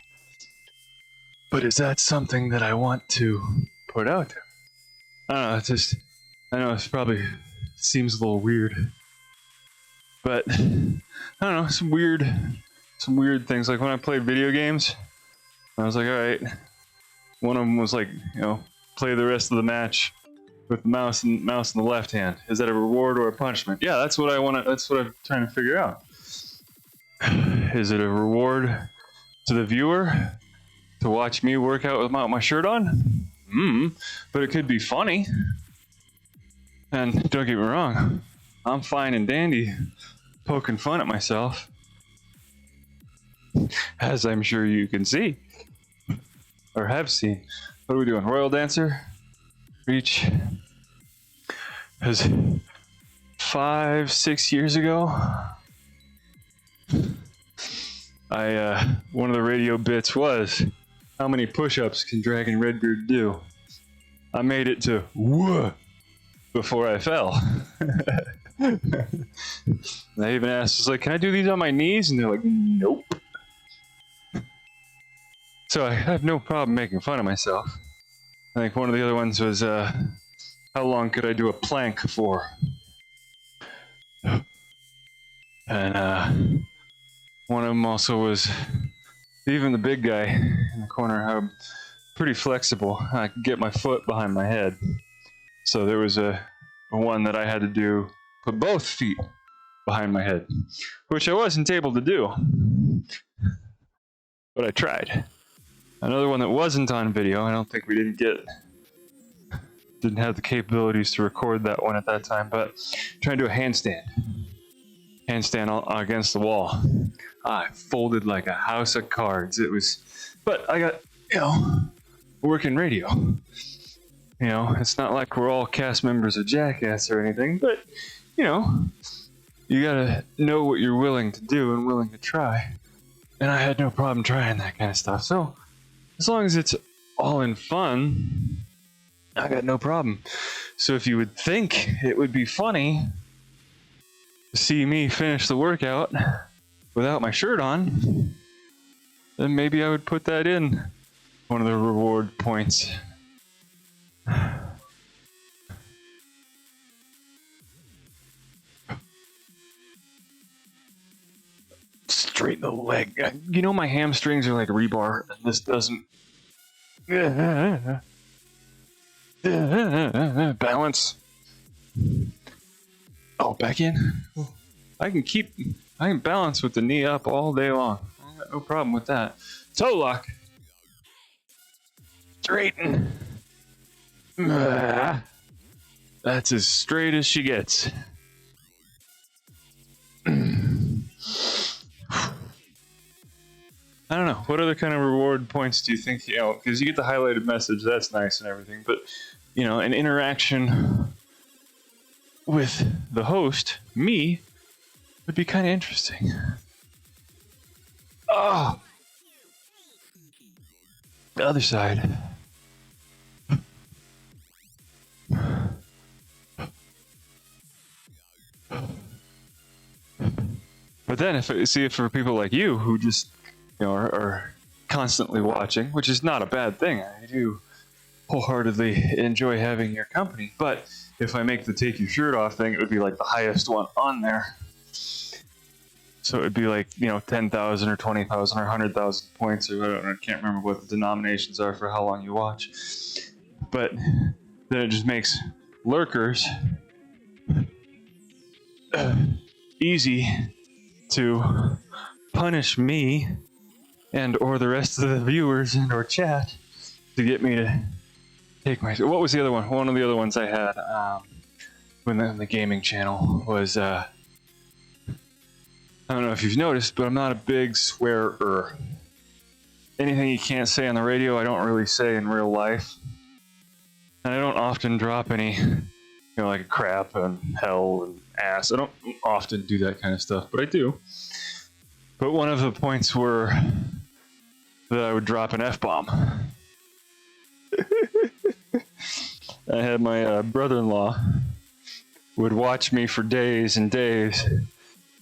But is that something that I want to put out there? I don't know, I know it probably seems a little weird. But, I don't know, some weird things. Like when I played video games, I was like, alright. One of them was like, play the rest of the match with the mouse in the left hand. Is that a reward or a punishment? Yeah, that's what I'm trying to figure out. Is it a reward to the viewer to watch me work out without my shirt on? But it could be funny. And don't get me wrong, I'm fine and dandy poking fun at myself, as I'm sure you can see or have seen. What are we doing? Royal Dancer? Reach. Because 5-6 years ago, one of the radio bits was, how many push-ups can Dragon Redbeard do? I made it to whoa before I fell. They even asked, was like, can I do these on my knees? And they're like, nope. So I have no problem making fun of myself. I think one of the other ones was, how long could I do a plank for? And one of them also was, even the big guy in the corner, how pretty flexible. I could get my foot behind my head. So there was a one that I had to do, put both feet behind my head, which I wasn't able to do. But I tried. Another one that wasn't on video, I don't think we didn't didn't have the capabilities to record that one at that time, but trying to do a handstand against the wall. I folded like a house of cards. It was, but I got, working radio. It's not like we're all cast members of Jackass or anything, but you gotta know what you're willing to do and willing to try. And I had no problem trying that kind of stuff. So as long as it's all in fun, I got no problem. So if you would think it would be funny to see me finish the workout without my shirt on, then maybe I would put that in one of the reward points. Straighten the leg. My hamstrings are like rebar, and this doesn't balance. Oh, back in. I can balance with the knee up all day long. I got no problem with that. Toe lock. Straighten. That's as straight as she gets. I don't know. What other kind of reward points do you think, because you get the highlighted message, that's nice and everything, but, an interaction with the host, me, would be kind of interesting. Oh! The other side. But then, if for people like you who just, are constantly watching, which is not a bad thing. I do wholeheartedly enjoy having your company. But if I make the take your shirt off thing, it would be like the highest one on there. So it would be like, 10,000 or 20,000 or 100,000 points or whatever. I can't remember what the denominations are for how long you watch. But then it just makes lurkers easy to punish me and or the rest of the viewers and or chat to get me to take my... What was the other one? One of the other ones I had when the gaming channel was... I don't know if you've noticed, but I'm not a big swearer. Anything you can't say on the radio, I don't really say in real life. And I don't often drop any, like crap and hell and ass. I don't often do that kind of stuff, but I do. But one of the points were that I would drop an F-bomb. I had my brother-in-law would watch me for days and days,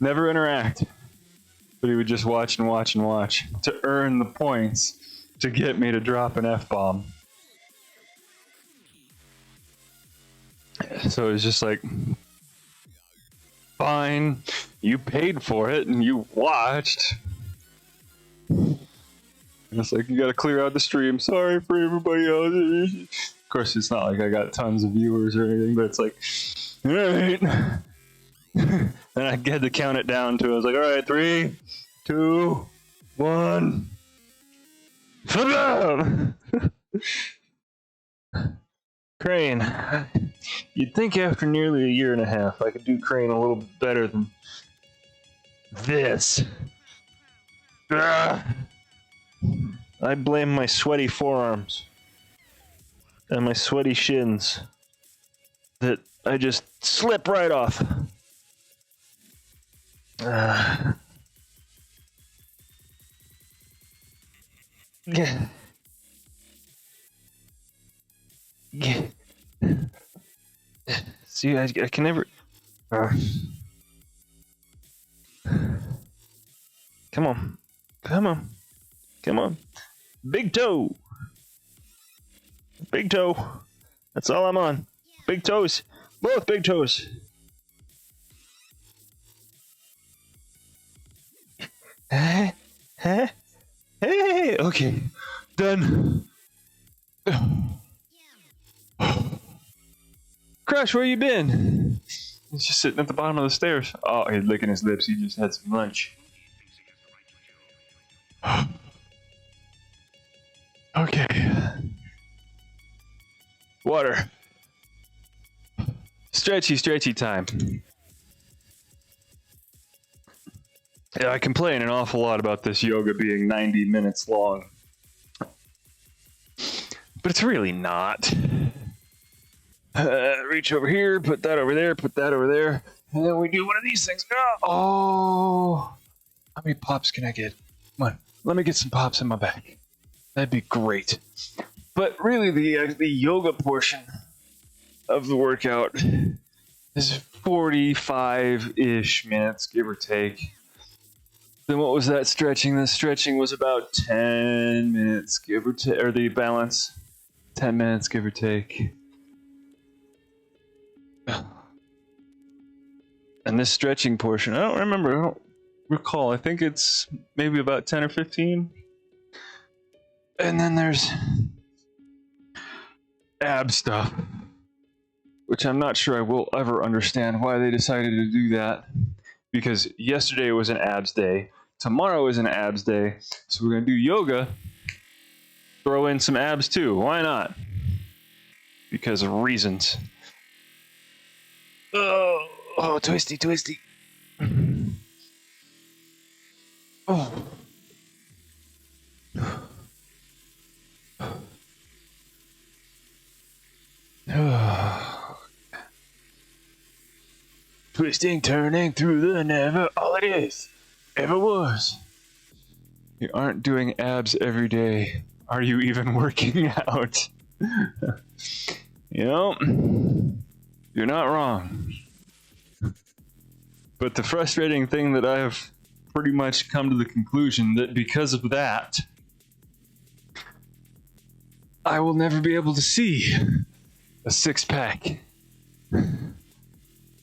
never interact, but he would just watch and watch and watch to earn the points to get me to drop an F-bomb. So it was just like, fine, you paid for it and you watched. And it's like, you gotta clear out the stream. Sorry for everybody else. Of course, it's not like I got tons of viewers or anything, but it's like, all right. And I had to count it down to, I was like, all right, 3, 2, 1. Crane. You'd think after nearly a year and a half, I could do Crane a little bit better than this. I blame my sweaty forearms and my sweaty shins that I just slip right off. Yeah. See, I can never... Come on. Come on. Come on. Big toe. Big toe. That's all I'm on. Big toes. Both big toes. Hey. Okay. Done. Crush, where you been? He's just sitting at the bottom of the stairs. Oh, he's licking his lips. He just had some lunch. Okay. Water. stretchy time. Yeah, I complain an awful lot about this yoga being 90 minutes long. But it's really not. Reach over here, put that over there, put that over there, and then we do one of these things. Oh! How many pops can I get? Come on, let me get some pops in my back. That'd be great. But really, the yoga portion of the workout is 45-ish minutes, give or take. Then what was that stretching? The stretching was about 10 minutes, give or take, or the balance, 10 minutes, give or take. And this stretching portion, I don't remember, I don't recall. I think it's maybe about 10 or 15. And then there's ab stuff, which I'm not sure I will ever understand why they decided to do that. Because yesterday was an abs day, tomorrow is an abs day, so we're gonna do yoga, throw in some abs too. Why not? Because of reasons. Oh, twisty. Oh. Twisting, turning through the never, all it is, ever was. You aren't doing abs every day. Are you even working out? You know, you're not wrong. But the frustrating thing that I have pretty much come to the conclusion that because of that, I will never be able to see a six-pack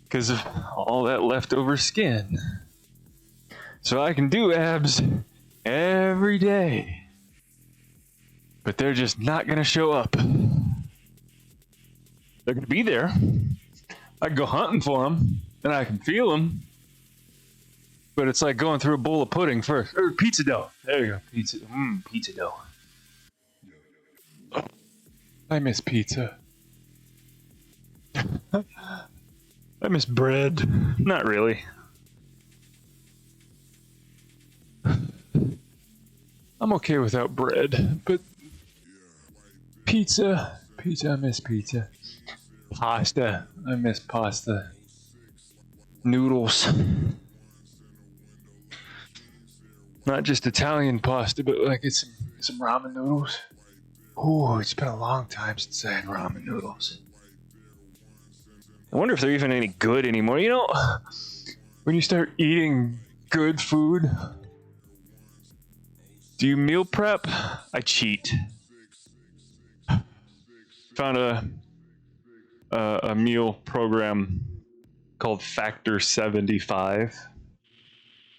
because of all that leftover skin. So I can do abs every day, but they're just not gonna show up. They're gonna be there. I can go hunting for them, and I can feel them. But it's like going through a bowl of pudding first. Or pizza dough. There you go. Pizza dough. Oh, I miss pizza. I miss bread. Not really. I'm okay without bread, but pizza, I miss pizza. Pasta, I miss pasta. Noodles. Not just Italian pasta, but like it's some ramen noodles. Oh, it's been a long time since I had ramen noodles. I wonder if they're even any good anymore. You know, when you start eating good food, do you meal prep? I cheat. Found a meal program called Factor 75.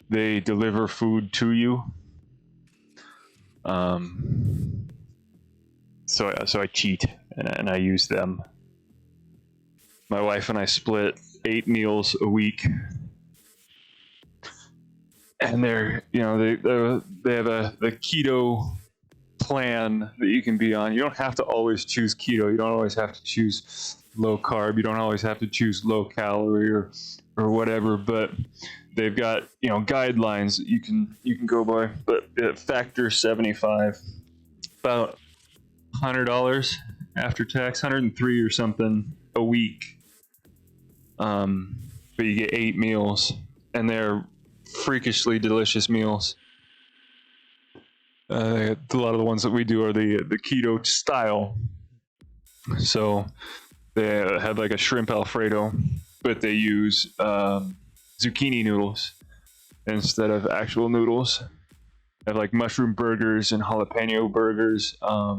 They deliver food to you. So I cheat and I use them. My wife and I split 8 meals a week, and they have the keto plan that you can be on. You don't have to always choose keto. You don't always have to choose low carb. You don't always have to choose low calorie or whatever. But they've got guidelines that you can go by. But at Factor 75, about $100 after tax, 103 or something a week. But you get 8 meals, and they're freakishly delicious meals. A lot of the ones that we do are the keto style. So they have like a shrimp Alfredo, but they use zucchini noodles instead of actual noodles. They have like mushroom burgers and jalapeno burgers. A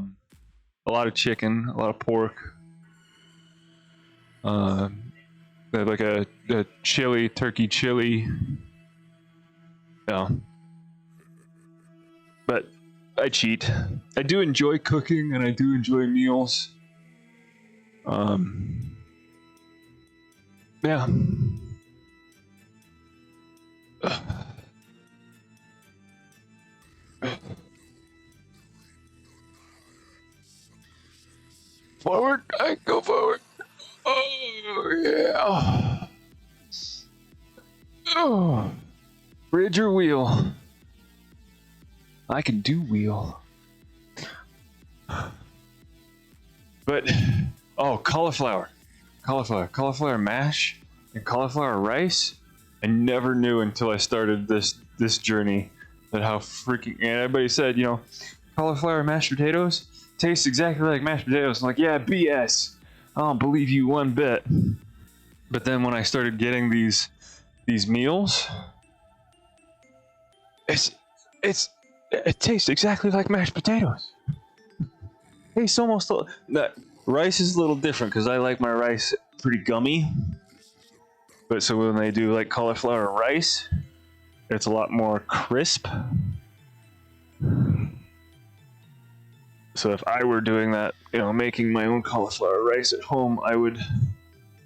lot of chicken, a lot of pork. They have like a turkey chili. Yeah. But I cheat. I do enjoy cooking and I do enjoy meals. Yeah. Forward, I go forward. Oh yeah. Oh. Bridge or wheel? I can do wheel. But oh, cauliflower mash, and cauliflower rice. I never knew until I started this journey that how freaking. And everybody said, you know, cauliflower mashed potatoes taste exactly like mashed potatoes. I'm like, yeah, BS. I don't believe you one bit. But then when I started getting these meals, it tastes exactly like mashed potatoes. It tastes almost that rice is a little different because I like my rice pretty gummy. But so when they do like cauliflower rice, it's a lot more crisp. So if I were doing that, you know, making my own cauliflower rice at home, I would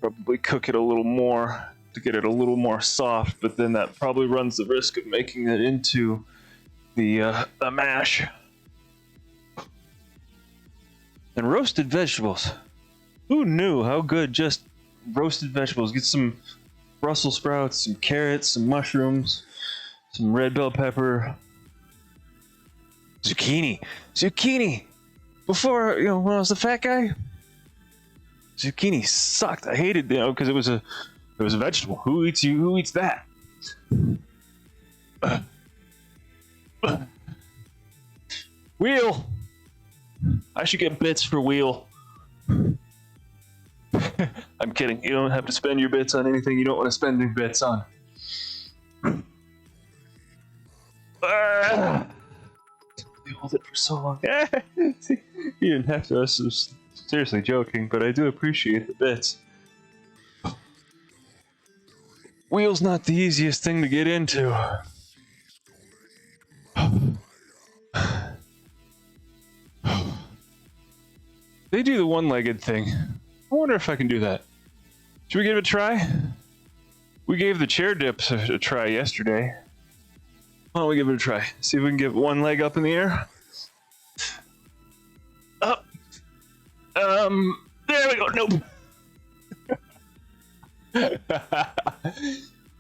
probably cook it a little more to get it a little more soft, but then that probably runs the risk of making it into the mash. And roasted vegetables. Who knew how good just roasted vegetables? Get some Brussels sprouts, some carrots, some mushrooms, some red bell pepper, zucchini. Before, you know, when I was a fat guy, zucchini sucked. I hated, you know, because it was a vegetable. Who eats that? Wheel. I should get bits for wheel. I'm kidding. You don't have to spend your bits on anything you don't want to spend your bits on. We hold it for so long. You didn't have to. I was seriously joking, but I do appreciate the bits. Wheel's not the easiest thing to get into. They do the one-legged thing. I wonder if I can do that. Should we give it a try? We gave the chair dips a try yesterday. Why don't we give it a try? See if we can get one leg up in the air. Up. There we go. Nope.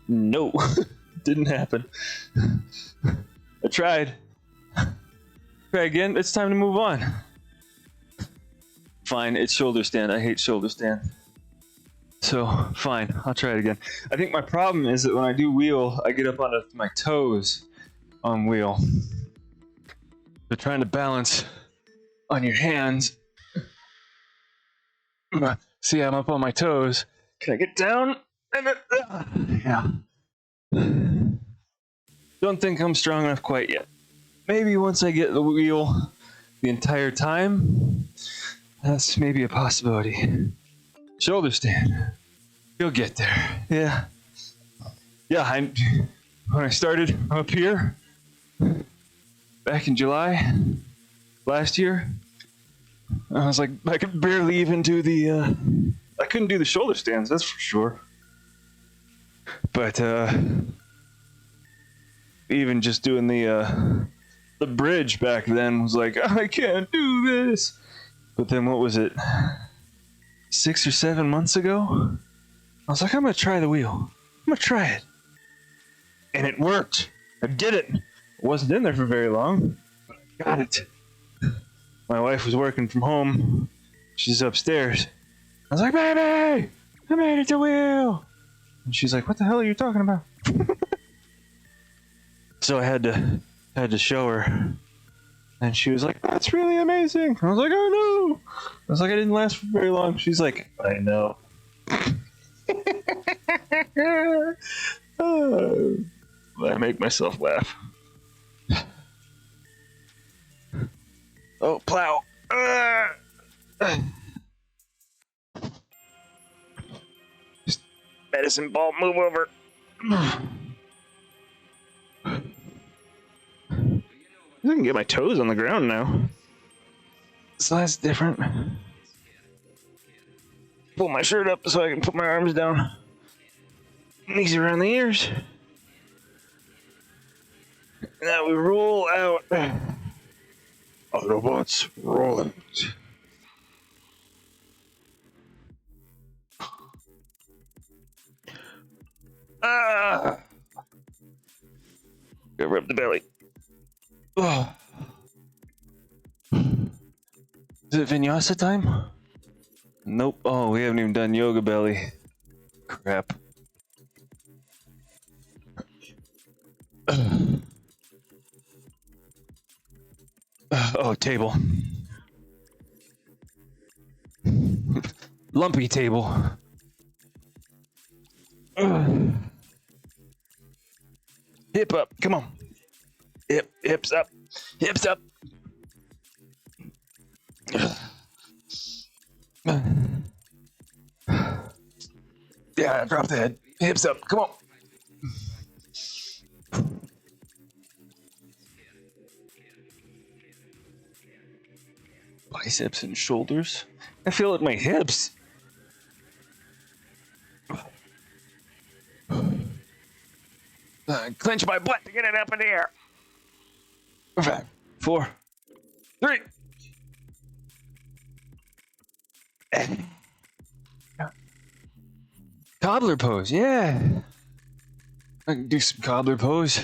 No. Didn't happen. I tried. Try again. It's time to move on. Fine, it's shoulder stand. I hate shoulder stand. So, fine, I'll try it again. I think my problem is that when I do wheel, I get up onto my toes on wheel. So trying to balance on your hands. See, I'm up on my toes. Can I get down? Yeah. Don't think I'm strong enough quite yet. Maybe once I get the wheel the entire time, that's maybe a possibility. Shoulder stand. You'll get there. Yeah. Yeah, when I started up here, back in July last year, I was like, I could barely even do I couldn't do the shoulder stands, that's for sure. But, even just doing the bridge back then was like, I can't do this. But then what was it? 6 or 7 months ago? I was like, I'm gonna try the wheel. I'm gonna try it. And it worked. I did it. It wasn't in there for very long, but I got it. My wife was working from home. She's upstairs. I was like, baby, I made it to wheel. And she's like, what the hell are you talking about? So I had to show her. And she was like, that's really amazing. I was like, oh no. I was like, I didn't last for very long. She's like, I know. I make myself laugh. Oh, plow. Just medicine ball, move over. I can get my toes on the ground now. So that's different. Pull my shirt up so I can put my arms down. Knees around the ears. Now we roll out. Autobots rolling. Ah! Go rub the belly. Oh. Is it vinyasa time? Nope. Oh, we haven't even done yoga belly. Crap. Oh, table. Lumpy table. Hip up. Come on. Hips up. Hips up. Yeah, drop the head. Hips up. Come on. Biceps and shoulders. I feel it in my hips. Clench my butt to get it up in the air. 5, 4, 3. Cobbler pose, yeah. I can do some cobbler pose.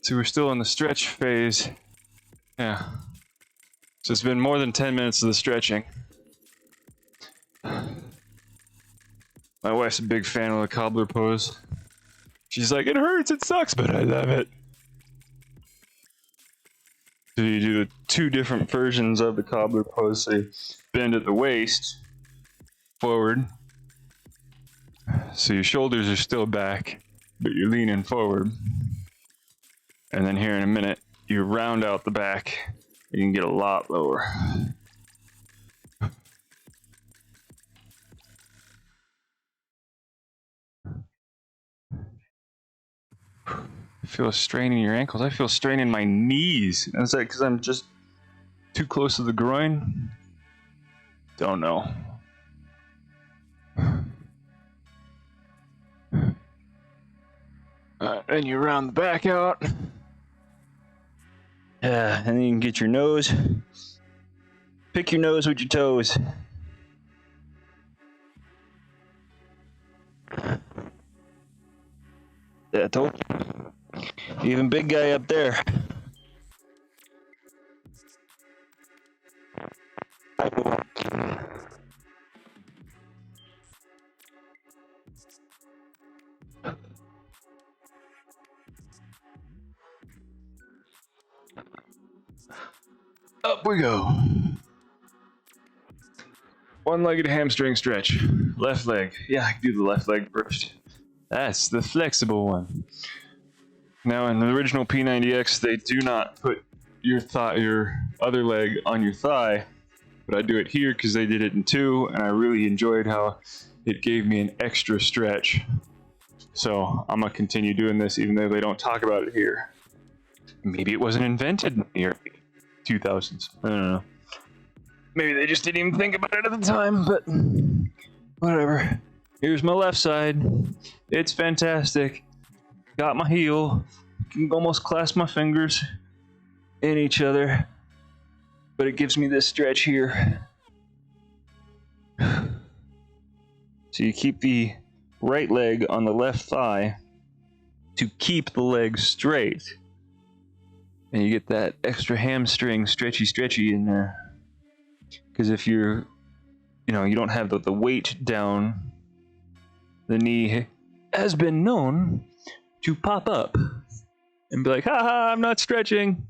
So we're still in the stretch phase. Yeah. So it's been more than 10 minutes of the stretching. My wife's a big fan of the cobbler pose. She's like, it hurts, it sucks, but I love it. So you do the 2 different versions of the cobbler pose. So you bend at the waist, forward. So your shoulders are still back, but you're leaning forward. And then here in a minute, you round out the back. You can get a lot lower. I feel a strain in your ankles. I feel a strain in my knees. Is that because I'm just too close to the groin? Don't know. And you round the back out. Yeah, and then you can get your nose. Pick your nose with your toes. Yeah, I told you. Even big guy up there. Up we go. One-legged hamstring stretch. Left leg. Yeah, I can do the left leg first. That's the flexible one. Now in the original P90X, they do not put your other leg on your thigh, but I do it here because they did it in 2, and I really enjoyed how it gave me an extra stretch. So I'm gonna continue doing this even though they don't talk about it here. Maybe it wasn't invented in the early 2000s. I don't know. Maybe they just didn't even think about it at the time, but whatever. Here's my left side. It's fantastic. Got my heel. Can almost clasp my fingers in each other, but it gives me this stretch here. So you keep the right leg on the left thigh to keep the leg straight, and you get that extra hamstring stretchy in there. Because if you don't have the weight down, the knee has been known to pop up and be like, haha, I'm not stretching.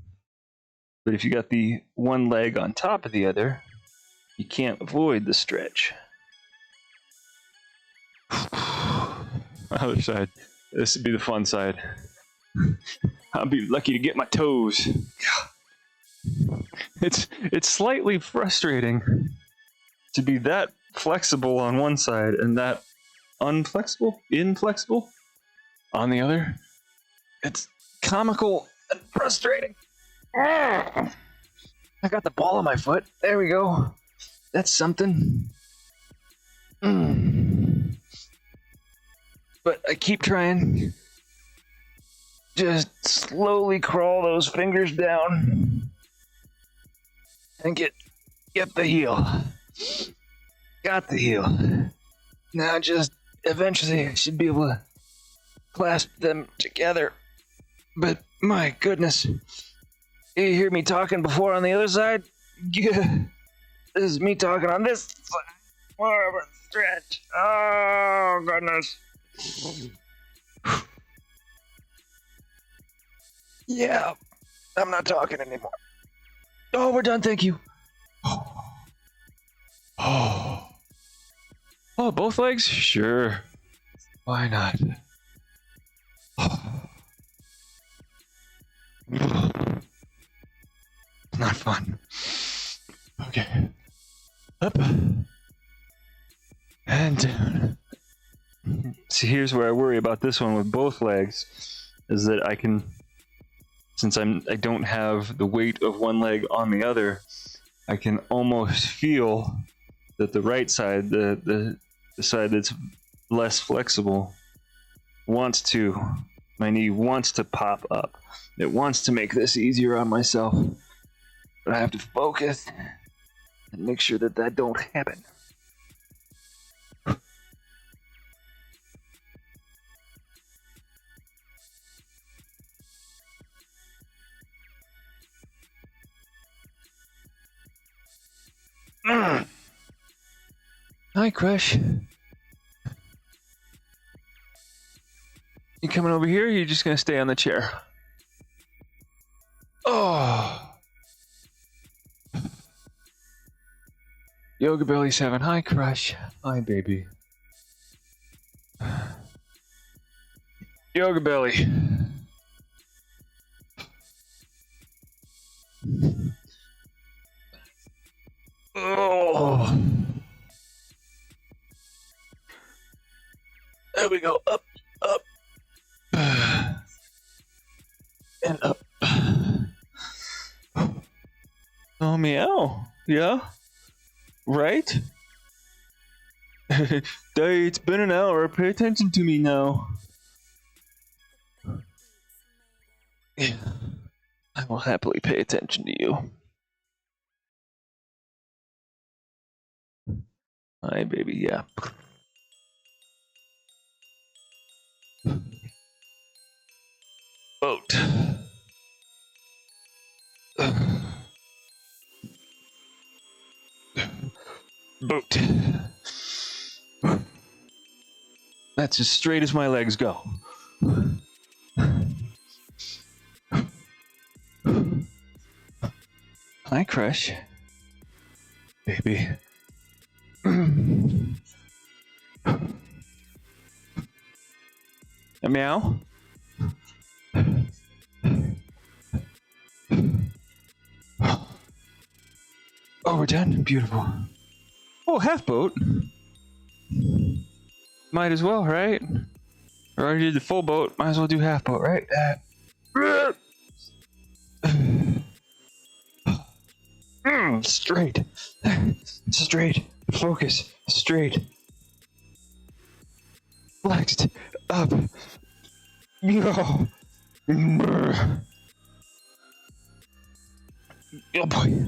But if you got the one leg on top of the other, you can't avoid the stretch. Other side. This would be the fun side. I'll be lucky to get my toes. It's slightly frustrating to be that flexible on one side and that inflexible on the other. It's comical and frustrating. I got the ball on my foot. There we go. That's something. But I keep trying. Just slowly crawl those fingers down and get the heel. Got the heel. Now just eventually I should be able to clasp them together. But my goodness. You hear me talking before on the other side? Yeah. This is me talking on this side. More of a stretch. Oh, goodness. Yeah. I'm not talking anymore. Oh, we're done, thank you. Oh. Oh, both legs? Sure. Why not? Not fun. Okay. Up. And down. See, here's where I worry about this one with both legs, is that I can, since I don't have the weight of one leg on the other, I can almost feel that the right side, the side that's less flexible, my knee wants to pop up. It wants to make this easier on myself, but I have to focus and make sure that that don't happen. Hi, Crush. You coming over here, or are you just gonna stay on the chair? Oh. Yoga Belly 7. Hi, Crush. Hi, baby. Yoga Belly. Oh. There we go. Up, up. And up. Oh, meow. Yeah? Right? Day, it's been an hour. Pay attention to me now. Yeah. I will happily pay attention to you. Hi, baby. Yeah. Boat. Boat. That's as straight as my legs go. Hi, Crush. Baby. A meow? Oh, we're done? Beautiful. Oh, half boat. Might as well, right? I already did the full boat. Might as well do half boat, right? Straight. Straight. Focus. Straight. Flexed. Up. Oh. Oh boy.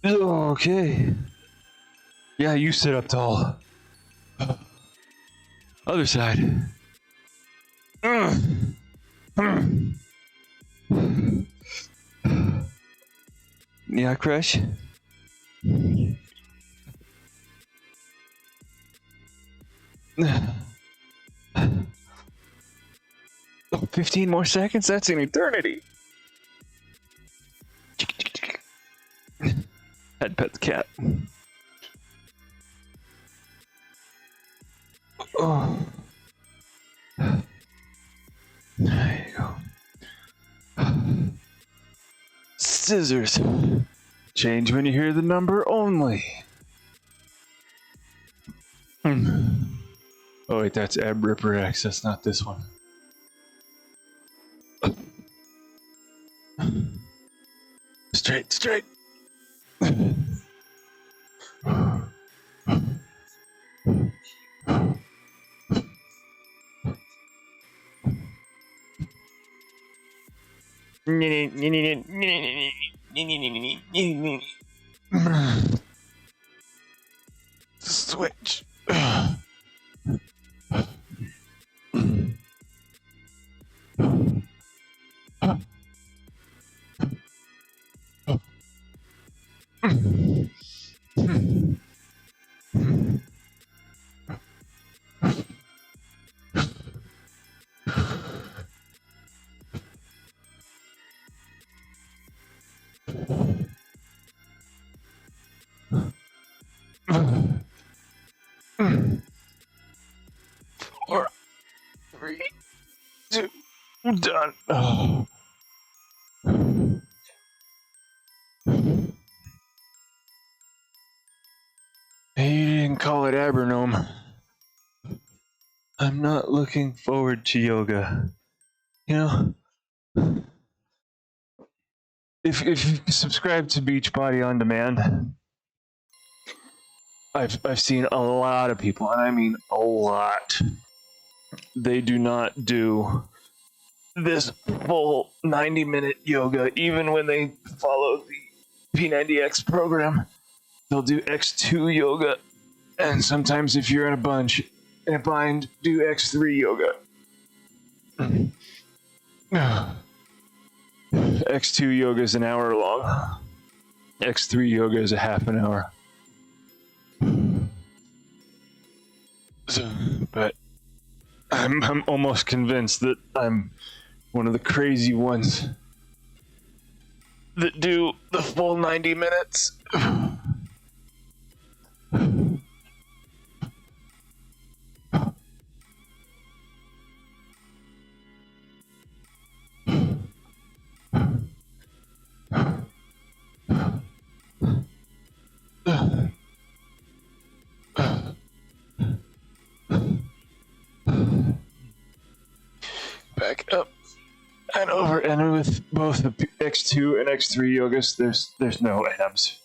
Okay. Yeah, you sit up tall. Other side. Yeah, Crush? Oh, 15 more seconds? That's an eternity. I'd pet the cat. Oh. There you go. Scissors. Change when you hear the number only. Oh wait, that's Ab Ripper X, that's not this one. Straight, straight. Switch. Four, three, two, done. Oh. He didn't call it Abernome. I'm not looking forward to yoga. You know, if you subscribe to Beachbody On Demand, I've seen a lot of people, and I mean a lot. They do not do this full 90-minute yoga, even when they follow the P90X program. They'll do X2 yoga, and sometimes if you're in a bind, do X3 yoga. X2 yoga is an hour long. X3 yoga is a half an hour. But I'm almost convinced that I'm one of the crazy ones that do the full 90 minutes. Back up and over, and with both the X2 and X3 yogas, there's no abs.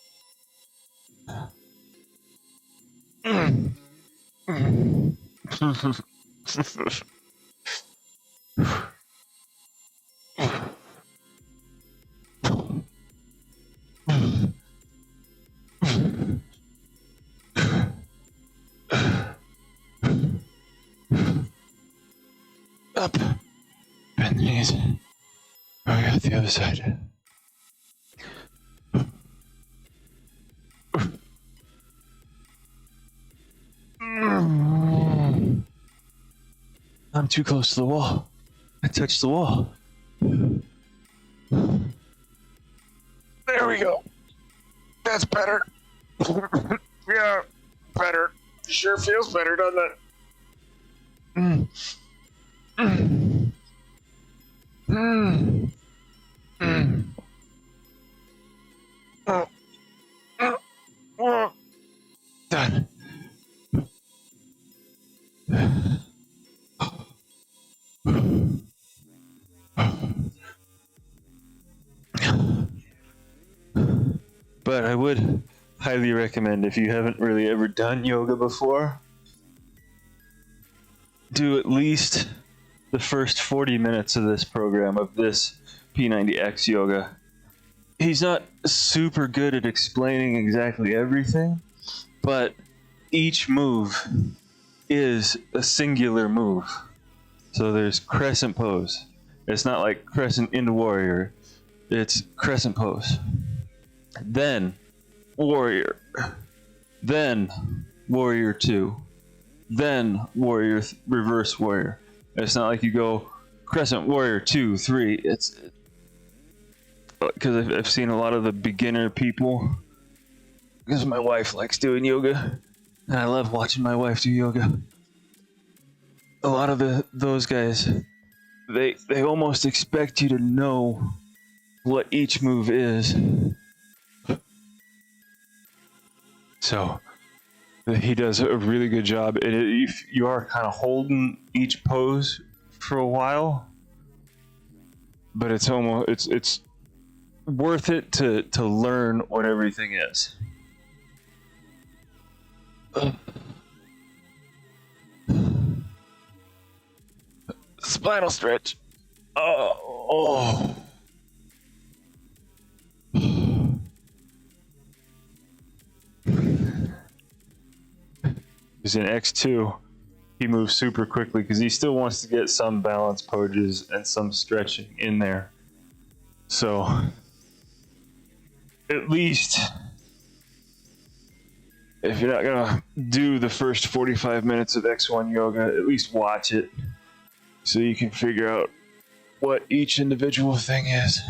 Up. Bend the knees. Oh, I got the other side. I'm too close to the wall. I touched the wall. There we go. That's better. Yeah, better. Sure feels better, doesn't it? Done. But I would highly recommend, if you haven't really ever done yoga before, do at least the first 40 minutes of this program, of this P90X yoga. He's not super good at explaining exactly everything, but each move is a singular move. So there's crescent pose. It's not like crescent into warrior. It's crescent pose. Then warrior. Then warrior 2. Then warrior reverse warrior. It's not like you go crescent warrior 2, 3. It's because I've seen a lot of the beginner people. Because my wife likes doing yoga, and I love watching my wife do yoga. A lot of those guys, they almost expect you to know what each move is. So he does a really good job. You are kind of holding each pose for a while, but it's worth it to learn what everything is. Spinal stretch. Oh. Because in X2, he moves super quickly because he still wants to get some balance poses and some stretching in there. So, at least, if you're not gonna do the first 45 minutes of X1 yoga, at least watch it so you can figure out what each individual thing is.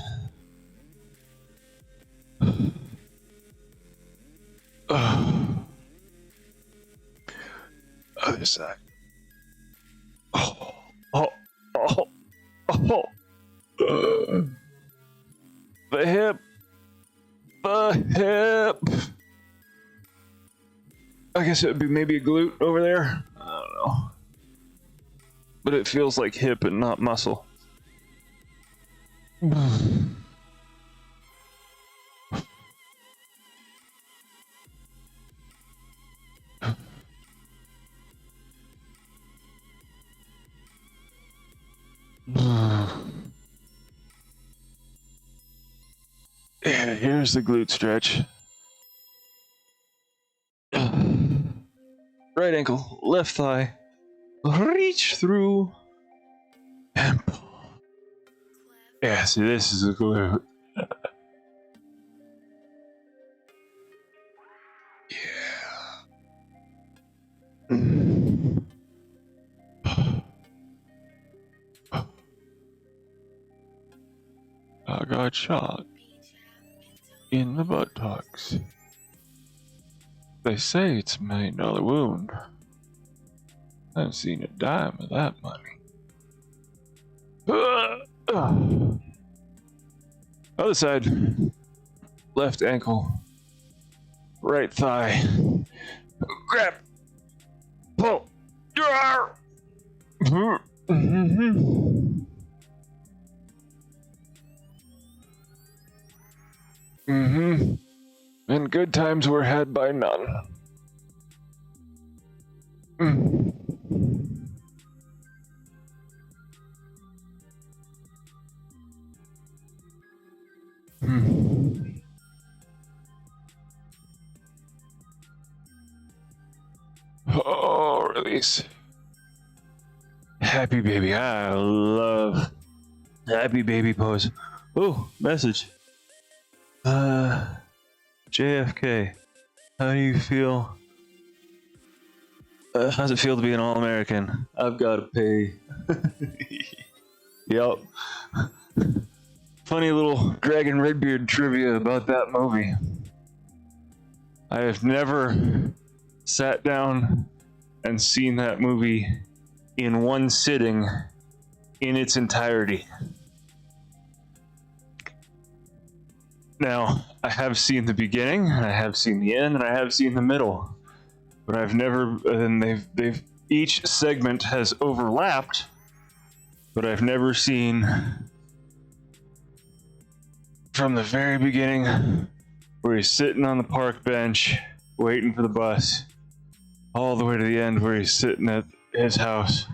Other side. Oh. The hip. I guess it would be maybe a glute over there. I don't know. But it feels like hip and not muscle. Yeah, here's the glute stretch. Right ankle, left thigh. Reach through and pull. Yeah, see, this is a glute. I got shot in the buttocks. They say it's a $1 million wound. I haven't seen a dime of that money. Other side. Left ankle. Right thigh. Grab. Pull. And good times were had by none. Oh, release. Happy baby. I love happy baby pose. Oh, message. JFK, how do you feel? How's it feel to be an All-American? I've got to pay. Yup. Funny little Dragon Redbeard trivia about that movie. I have never sat down and seen that movie in one sitting in its entirety. Now, I have seen the beginning, I have seen the end, and I have seen the middle. But I've never, and they've each segment has overlapped, but I've never seen from the very beginning where he's sitting on the park bench waiting for the bus, all the way to the end where he's sitting at his house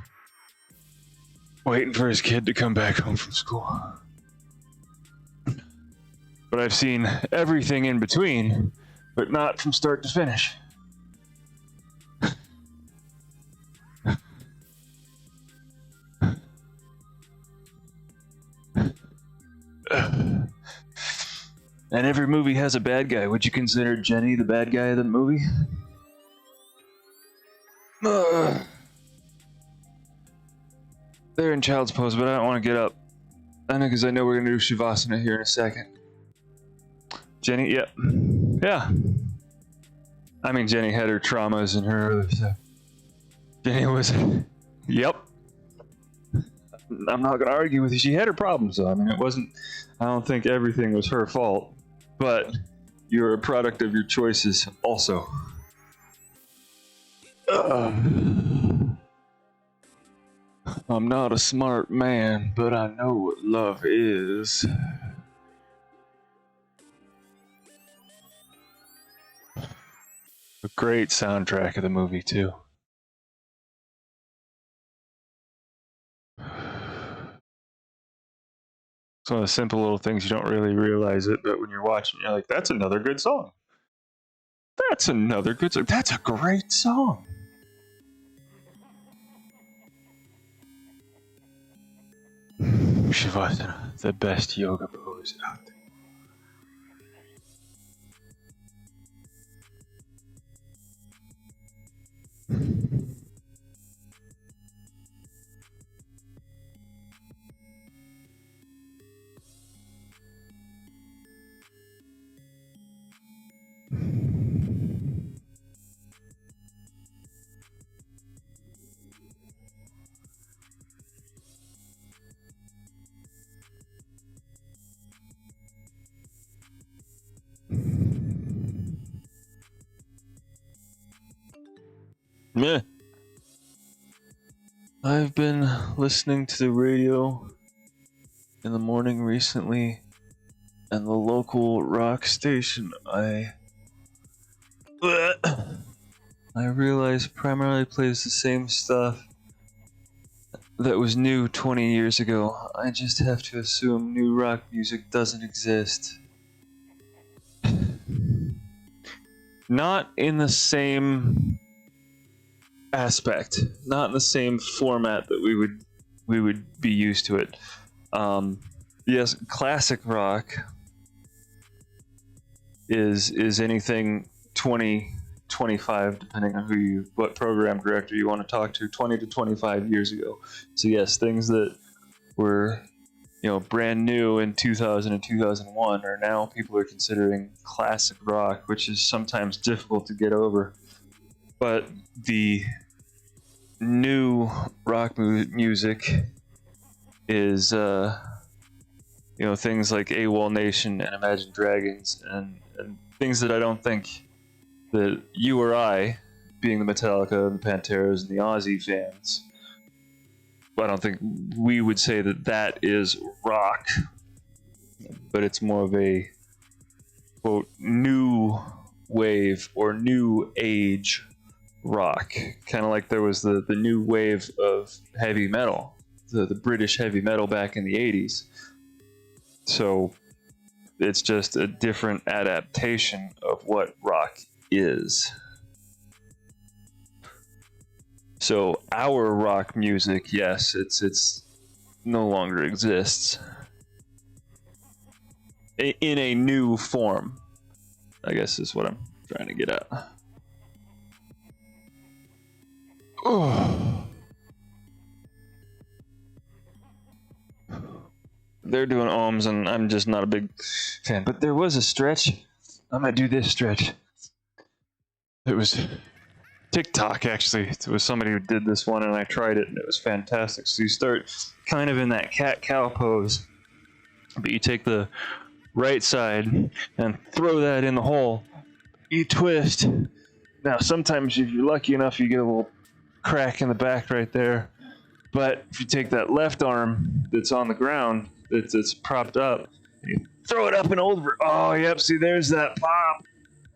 waiting for his kid to come back home from school. But I've seen everything in between, but not from start to finish. And every movie has a bad guy. Would you consider Jenny the bad guy of the movie? They're in child's pose, but I don't want to get up. I know, because I know we're going to do Shavasana here in a second. Jenny, yeah. Yeah. I mean, Jenny had her traumas and her other stuff. Jenny was... Yep. I'm not going to argue with you. She had her problems, though. I mean, it wasn't... I don't think everything was her fault. But you're a product of your choices also. I'm not a smart man, but I know what love is. A great soundtrack of the movie, too. It's one of the simple little things you don't really realize it, but when you're watching, you're like, that's another good song. That's another good song. That's a great song. Shavasana, the best yoga pose out there. Meh. I've been listening to the radio in the morning recently, and the local rock station I realize primarily plays the same stuff that was new 20 years ago. I just have to assume new rock music doesn't exist. Not in the same aspect, not in the same format that we would be used to it. Yes, classic rock is anything 20, 25, depending on what program director you want to talk to, 20 to 25 years ago. So yes, things that were brand new in 2000 and 2001 are now people are considering classic rock, which is sometimes difficult to get over. But the new rock music is things like AWOL Nation and Imagine Dragons and things that I don't think that you or I, being the Metallica and the Panteras and the Ozzy fans, I don't think we would say that is rock, but it's more of a quote new wave or new age rock, kind of like there was the new wave of heavy metal, the British heavy metal back in the 80s. So it's just a different adaptation of what rock is. So our rock music, yes, it's no longer exists in a new form, I guess is what I'm trying to get at. Oh. They're doing ohms, and I'm just not a big fan. But there was a stretch. I'm gonna do this stretch. It was TikTok, actually. It was somebody who did this one, and I tried it, and it was fantastic. So you start kind of in that cat-cow pose, but you take the right side and throw that in the hole. You twist. Now, sometimes if you're lucky enough, you get a little crack in the back right there. But if you take that left arm that's on the ground, that's propped up, you throw it up and over. Oh, yep, see, there's that pop.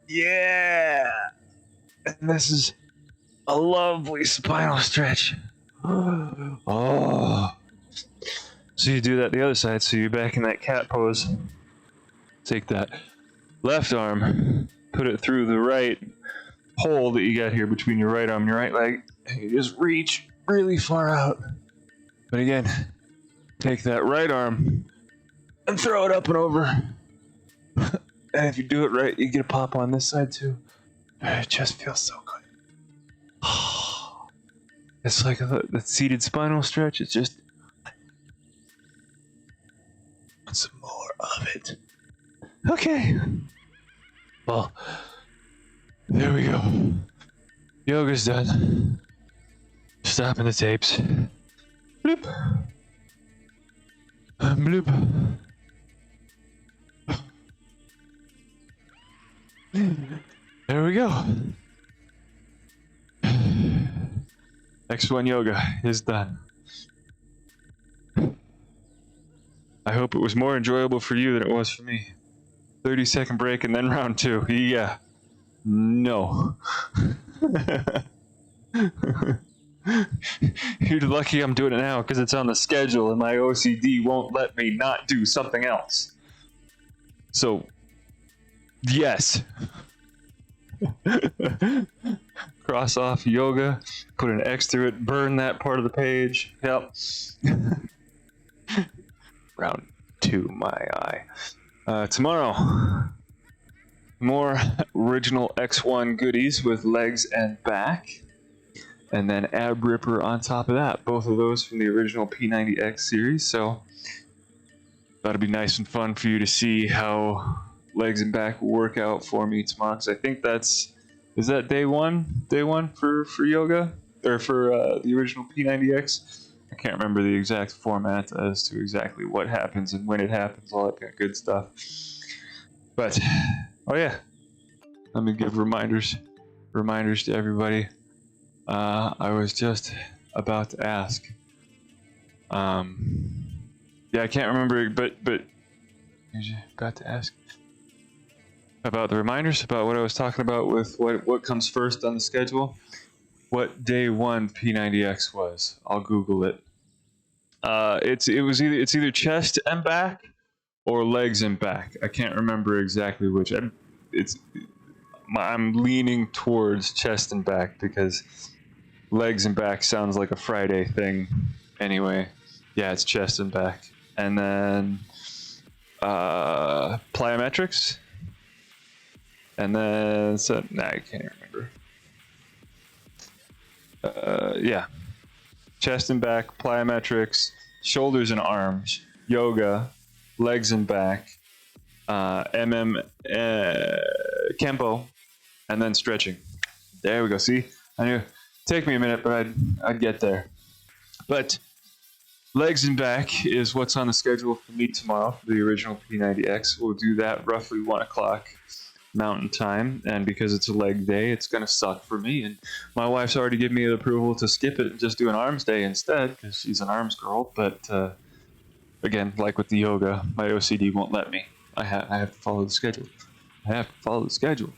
Yeah! And this is a lovely spinal stretch. Oh. So you do that the other side, so you're back in that cat pose. Take that left arm, put it through the right hole that you got here between your right arm and your right leg, and you just reach really far out. But again, take that right arm and throw it up and over. And if you do it right, you get a pop on this side too. It just feels so good. It's like the seated spinal stretch. It's just some more of it. Okay. Well, there we go. Yoga's done. Stopping the tapes. Bloop. Bloop. There we go. X1 yoga is done. I hope it was more enjoyable for you than it was for me. 30-second break and then round two. Yeah. No. You're lucky I'm doing it now because it's on the schedule and my OCD won't let me not do something else. So, yes. Cross off yoga, put an X through it, burn that part of the page. Yep. round 2, my eye. Tomorrow, more original X1 goodies with legs and back. And then Ab Ripper on top of that. Both of those from the original P90X series. So that'll be nice and fun for you to see how legs and back will work out for me tomorrow. Because I think is that day one for yoga? Or for the original P90X? I can't remember the exact format as to exactly what happens and when it happens, all that kind of good stuff. But, oh yeah, let me give reminders to everybody. I was just about to ask. Yeah, I can't remember, but about to ask about the reminders, about what I was talking about with what comes first on the schedule. What day 1 P90X was? I'll Google it. It's either chest and back or legs and back. I can't remember exactly which. I'm leaning towards chest and back because legs and back sounds like a Friday thing. Anyway, yeah, it's chest and back, and then plyometrics, and then I can't remember. Yeah, chest and back, plyometrics, shoulders and arms, yoga, legs and back, Kempo, and then stretching. There we go. See, I knew it'd take me a minute, but I'd get there. But legs and back is what's on the schedule for me tomorrow for the original P90X. We'll do that roughly 1 o'clock Mountain Time, and because it's a leg day, it's gonna suck for me. And my wife's already given me the approval to skip it and just do an arms day instead because she's an arms girl. But again, like with the yoga, my OCD won't let me. I have to follow the schedule.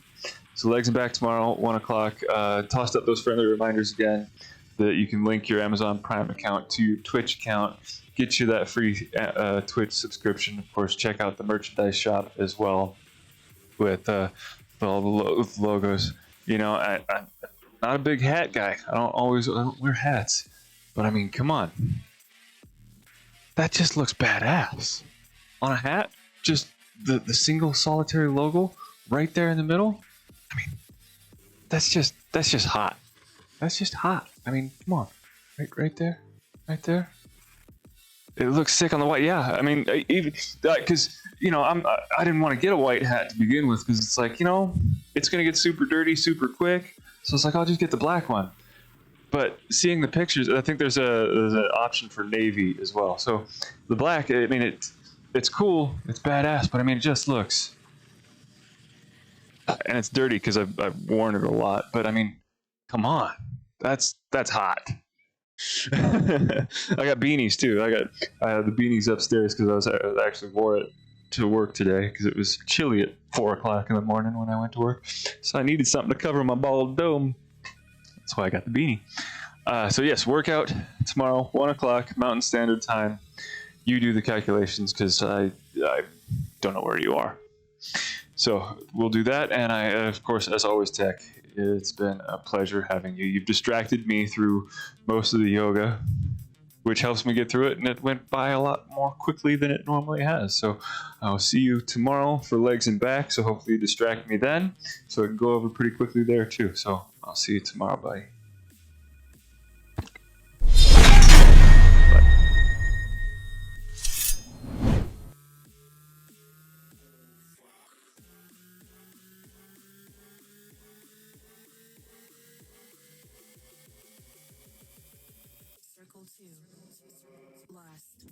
So legs and back tomorrow, 1 o'clock. Tossed up those friendly reminders again that you can link your Amazon Prime account to your Twitch account, get you that free Twitch subscription. Of course, check out the merchandise shop as well with all the logos. You know, I'm not a big hat guy. I don't wear hats, but I mean, come on, that just looks badass on a hat. Just the single solitary logo right there in the middle. I mean, that's just hot. That's just hot. I mean, come on, right there. It looks sick on the white. Yeah, I mean, even because I didn't want to get a white hat to begin with because it's like, it's gonna get super dirty super quick. So it's like, I'll just get the black one. But seeing the pictures, I think there's an option for navy as well. So the black, I mean, it's cool, it's badass, but I mean, it just looks, and it's dirty because I've worn it a lot. But I mean, come on, that's hot. I got beanies too. I had the beanies upstairs because I actually wore it to work today because it was chilly at 4 o'clock in the morning when I went to work. So I needed something to cover my bald dome. That's why I got the beanie. So yes, workout tomorrow, 1 o'clock Mountain Standard Time. You do the calculations because I don't know where you are. So we'll do that, and I, of course, as always, Tech, it's been a pleasure having you. You've distracted me through most of the yoga, which helps me get through it, and it went by a lot more quickly than it normally has. So I'll see you tomorrow for legs and back, so hopefully you distract me then, so I can go over pretty quickly there too. So I'll see you tomorrow, buddy. Circle 2. Last.